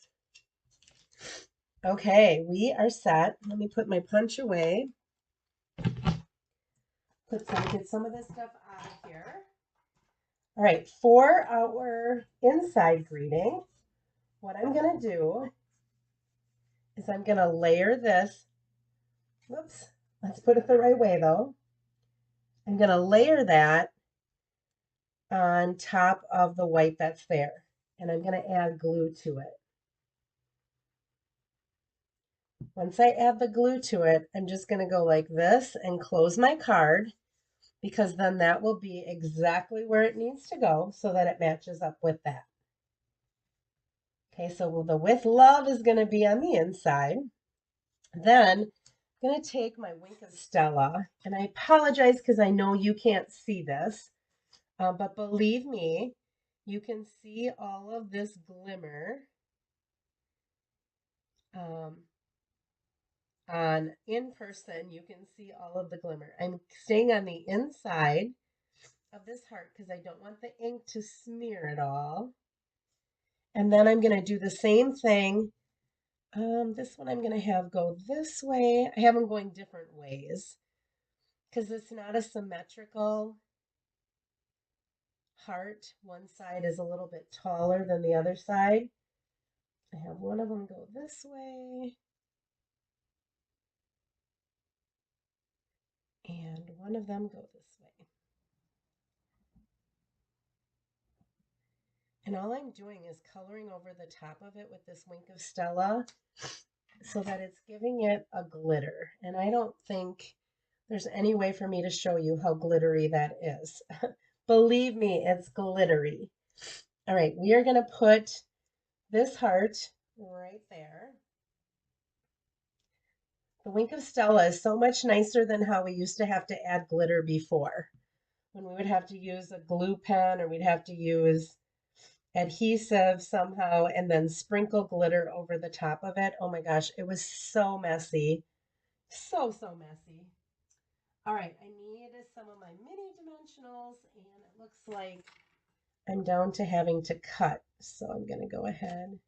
Okay, we are set. Let me put my punch away. Get some of this stuff out of here. All right, for our inside greeting, what I'm going to do is I'm going to layer this. Whoops, let's put it the right way though. I'm going to layer that on top of the white that's there. And I'm going to add glue to it. Once I add the glue to it, I'm just going to go like this and close my card, because then that will be exactly where it needs to go so that it matches up with that. Okay, so the with love is going to be on the inside. Then I'm going to take my Wink of Stella, and I apologize because I know you can't see this, but believe me, you can see all of this glimmer on in person. You can see all of the glimmer. I'm staying on the inside of this heart because I don't want the ink to smear it all. And then I'm going to do the same thing. This one I'm going to have go this way. I have them going different ways because it's not a symmetrical heart. One side is a little bit taller than the other side. I have one of them go this way and one of them go this way. And all I'm doing is coloring over the top of it with this Wink of Stella so that it's giving it a glitter. And I don't think there's any way for me to show you how glittery that is. Believe me, it's glittery. All right, we are going to put this heart right there. The Wink of Stella is so much nicer than how we used to have to add glitter before, when we would have to use a glue pen or we'd have to use adhesive somehow and then sprinkle glitter over the top of it. Oh my gosh, it was so messy. So messy. All right, I need some of my mini dimensionals, and it looks like I'm down to having to cut. So I'm going to go ahead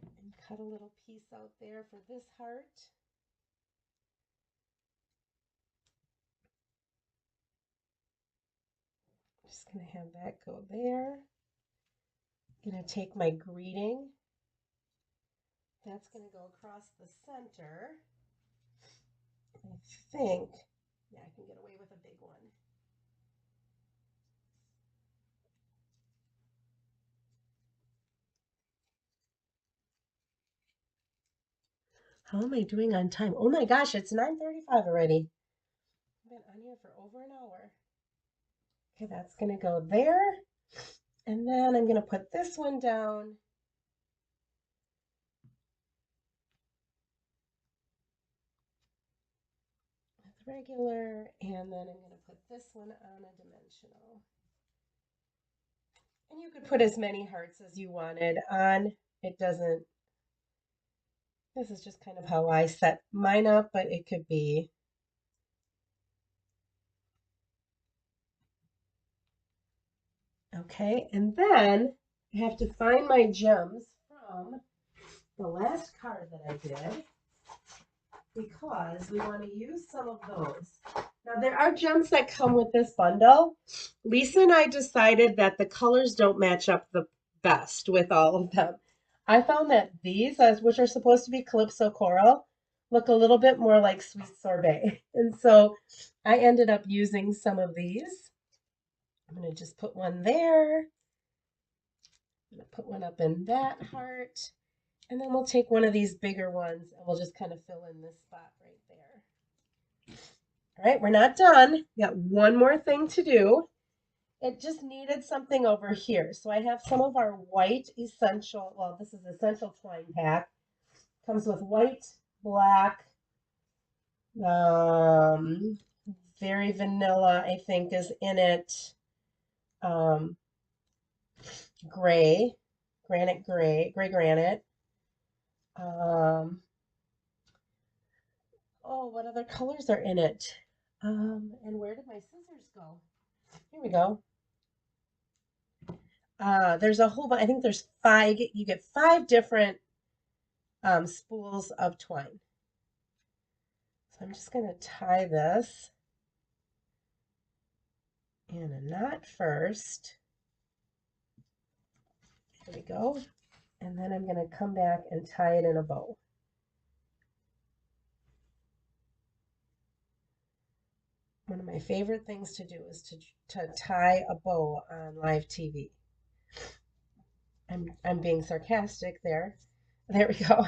and cut a little piece out there for this heart. Just going to have that go there. I'm going to take my greeting. That's going to go across the center. I think, yeah, I can get away with a big one. How am I doing on time? Oh my gosh, it's 9:35 already. I've been on here for over an hour. Okay, that's going to go there. And then I'm going to put this one down. With regular, and then I'm going to put this one on a dimensional. And you could put as many hearts as you wanted on. It doesn't, this is just kind of how I set mine up, but it could be. Okay, and then I have to find my gems from the last card that I did, because we want to use some of those. Now, there are gems that come with this bundle. Lisa and I decided that the colors don't match up the best with all of them. I found that these, which are supposed to be Calypso Coral, look a little bit more like Sweet Sorbet. And so I ended up using some of these. I'm going to just put one there. I'm going to put one up in that heart. And then we'll take one of these bigger ones and we'll just kind of fill in this spot right there. All right, we're not done. We got one more thing to do. It just needed something over here. So I have some of our white essential, well, this is essential twine pack. Comes with white, black, very vanilla, I think, is in it. Gray, gray granite. Oh, what other colors are in it? And where did my scissors go? Here we go. There's a whole bunch. I think there's 5. You get 5 different spools of twine. So I'm just going to tie this in a knot first. There we go. And then I'm going to come back and tie it in a bow. One of my favorite things to do is to tie a bow on live TV. I'm being sarcastic there. There we go.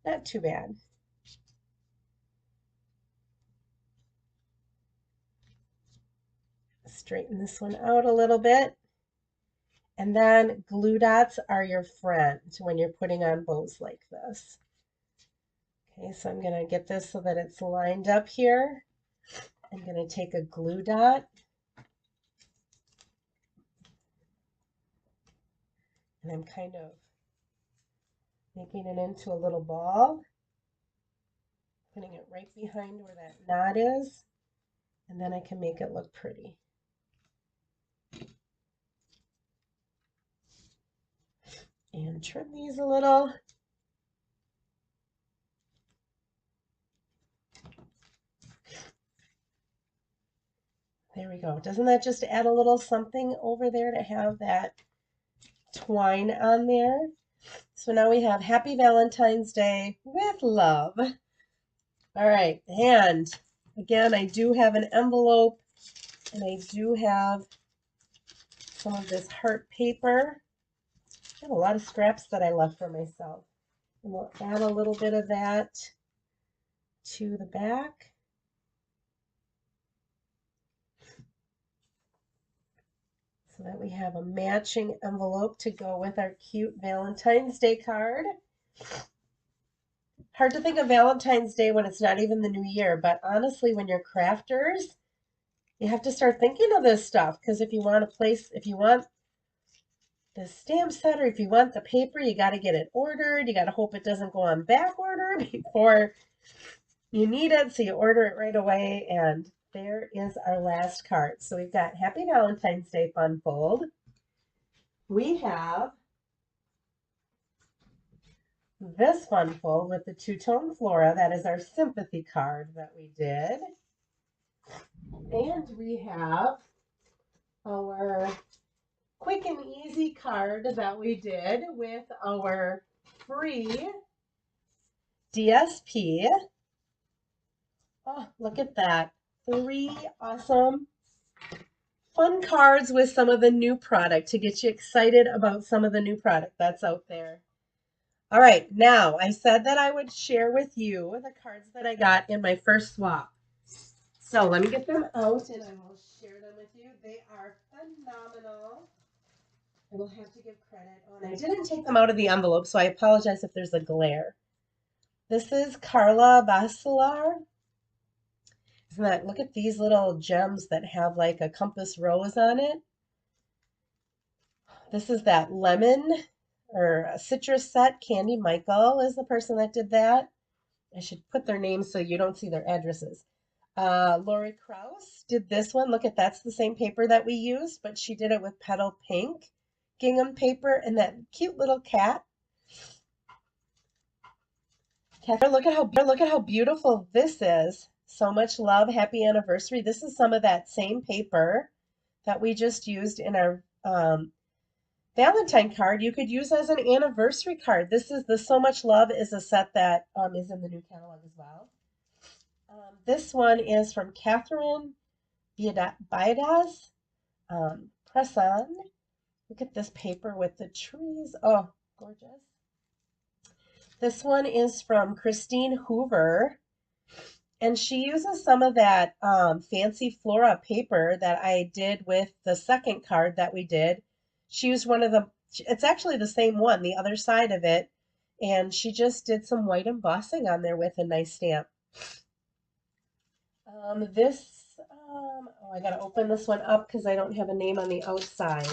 Not too bad. Straighten this one out a little bit. And then glue dots are your friend when you're putting on bows like this. Okay, so I'm going to get this so that it's lined up here. I'm going to take a glue dot. And I'm kind of making it into a little ball. Putting it right behind where that knot is. And then I can make it look pretty. And trim these a little. There we go. Doesn't that just add a little something over there to have that twine on there? So now we have Happy Valentine's Day with love. All right, and again, I do have an envelope, and I do have some of this heart paper. I have a lot of scraps that I left for myself. And we'll add a little bit of that to the back. So that we have a matching envelope to go with our cute Valentine's Day card. Hard to think of Valentine's Day when it's not even the new year, but honestly, when you're crafters, you have to start thinking of this stuff, because if you want a place, if you want the stamp set, or if you want the paper, you got to get it ordered. You got to hope it doesn't go on back order before you need it, so you order it right away. And there is our last card. So we've got Happy Valentine's Day Fun Fold. We have this Fun Fold with the two-tone flora. That is our sympathy card that we did. And we have our quick and easy card that we did with our free DSP. Oh, look at that. 3 awesome fun cards with some of the new product to get you excited about some of the new product that's out there. All right, now I said that I would share with you the cards that I got in my first swap. So let me get them out and I will share them with you. They are phenomenal. I will have to give credit. Oh, and I didn't take them out of the envelope, so I apologize if there's a glare. This is Carla Basilar. Isn't that, look at these little gems that have like a compass rose on it. This is that lemon or citrus set. Candy Michael is the person that did that. I should put their names so you don't see their addresses. Lori Krause did this one. Look at that's the same paper that we used, but she did it with petal pink gingham paper and that cute little cat. Look at how beautiful this is. So much love, happy anniversary. This is some of that same paper that we just used in our Valentine card. You could use as an anniversary card. This is the So Much Love is a set that is in the new catalog as well. This one is from Catherine Biadas. Press on. Look at this paper with the trees. Oh, gorgeous. This one is from Christine Hoover. And she uses some of that fancy flora paper that I did with the second card that we did. She used one of the, it's actually the same one, the other side of it. And she just did some white embossing on there with a nice stamp. Oh, I got to open this one up because I don't have a name on the outside.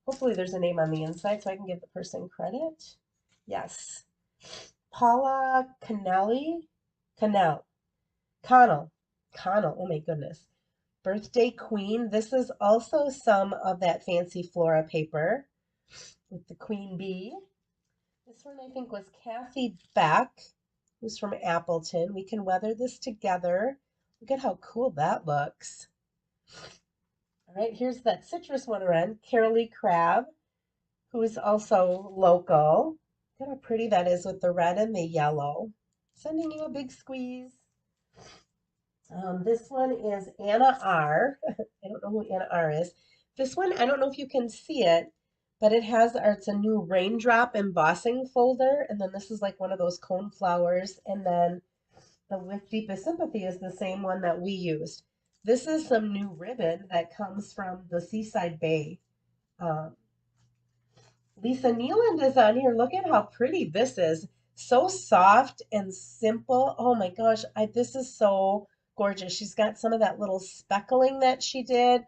Hopefully there's a name on the inside so I can give the person credit. Yes. Paula Connell. Connell. Oh my goodness. Birthday Queen. This is also some of that fancy flora paper with the queen bee. This one I think was Kathy Beck, who's from Appleton. We can weather this together. Look at how cool that looks. All right, here's that citrus one around. Carolee Crab, who is also local. Look at how pretty that is with the red and the yellow. Sending you a big squeeze. This one is Anna R. I don't know who Anna R is. This one, I don't know if you can see it, but it's a new raindrop embossing folder. And then this is like one of those cone flowers. And then the With Deepest Sympathy is the same one that we used. This is some new ribbon that comes from the Seaside Bay. Lisa Nealand is on here. Look at how pretty this is. So soft and simple. Oh my gosh, this is so gorgeous. She's got some of that little speckling that she did.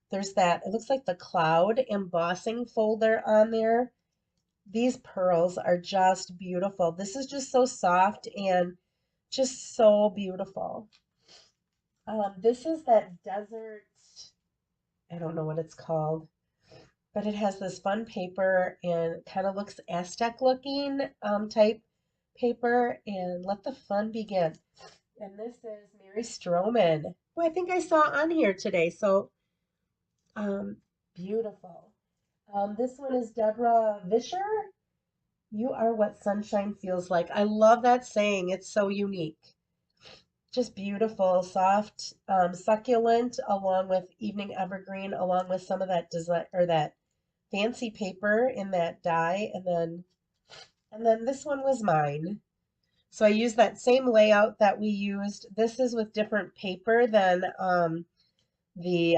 There's that, it looks like the cloud embossing folder on there. These pearls are just beautiful. This is just so soft and just so beautiful. This is that desert, I don't know what it's called, but it has this fun paper and kind of looks Aztec looking type paper. And let the fun begin. And this is Mary Stroman, who I think I saw on here today. So beautiful. This one is Deborah Vischer. You are what sunshine feels like. I love that saying. It's so unique. Just beautiful, soft, succulent, along with evening evergreen, along with some of that design or that fancy paper in that dye. And then this one was mine. So I used that same layout that we used. This is with different paper than the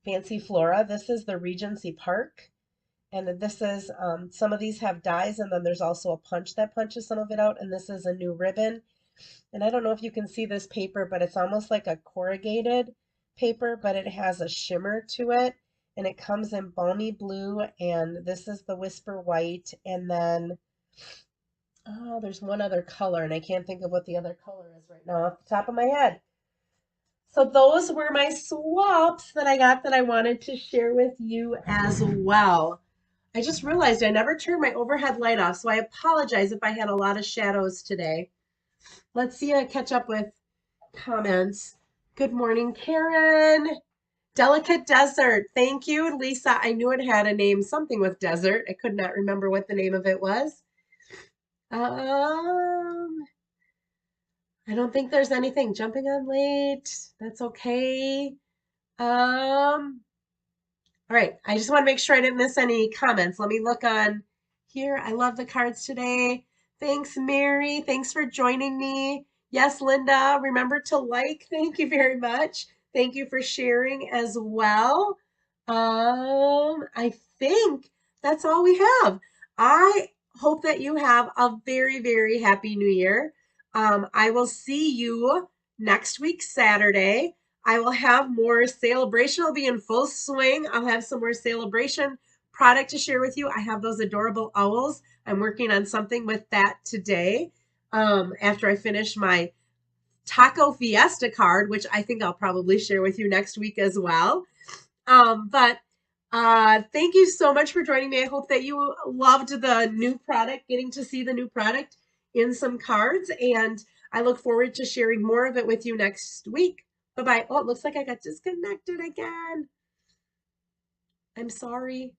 Fancy Flora. This is the Regency Park. And this is, some of these have dies, and then there's also a punch that punches some of it out. And this is a new ribbon. And I don't know if you can see this paper, but it's almost like a corrugated paper, but it has a shimmer to it. And it comes in balmy blue, and this is the Whisper White. And then Oh, there's one other color, and I can't think of what the other color is right now off the top of my head. So those were my swaps that I got that I wanted to share with you as well. I just realized I never turned my overhead light off, so I apologize if I had a lot of shadows today. Let's see, I catch up with comments. Good morning, Karen. Delicate Desert. Thank you, Lisa. I knew it had a name, something with desert. I could not remember what the name of it was. I don't think there's anything. Jumping on late. That's okay. All right. I just want to make sure I didn't miss any comments. Let me look on here. I love the cards today. Thanks, Mary. Thanks for joining me. Yes, Linda. Remember to like. Thank you very much. Thank you for sharing as well. I think that's all we have. I hope that you have a very, very happy new year. I will see you next week, Saturday. I will have more celebration. I'll be in full swing. I'll have some more celebration product to share with you. I have those adorable owls. I'm working on something with that today. After I finish my Taco Fiesta card, which I think I'll probably share with you next week as well. But thank you so much for joining me. I hope that you loved the new product, getting to see the new product in some cards. And I look forward to sharing more of it with you next week. Bye-bye. Oh, it looks like I got disconnected again. I'm sorry.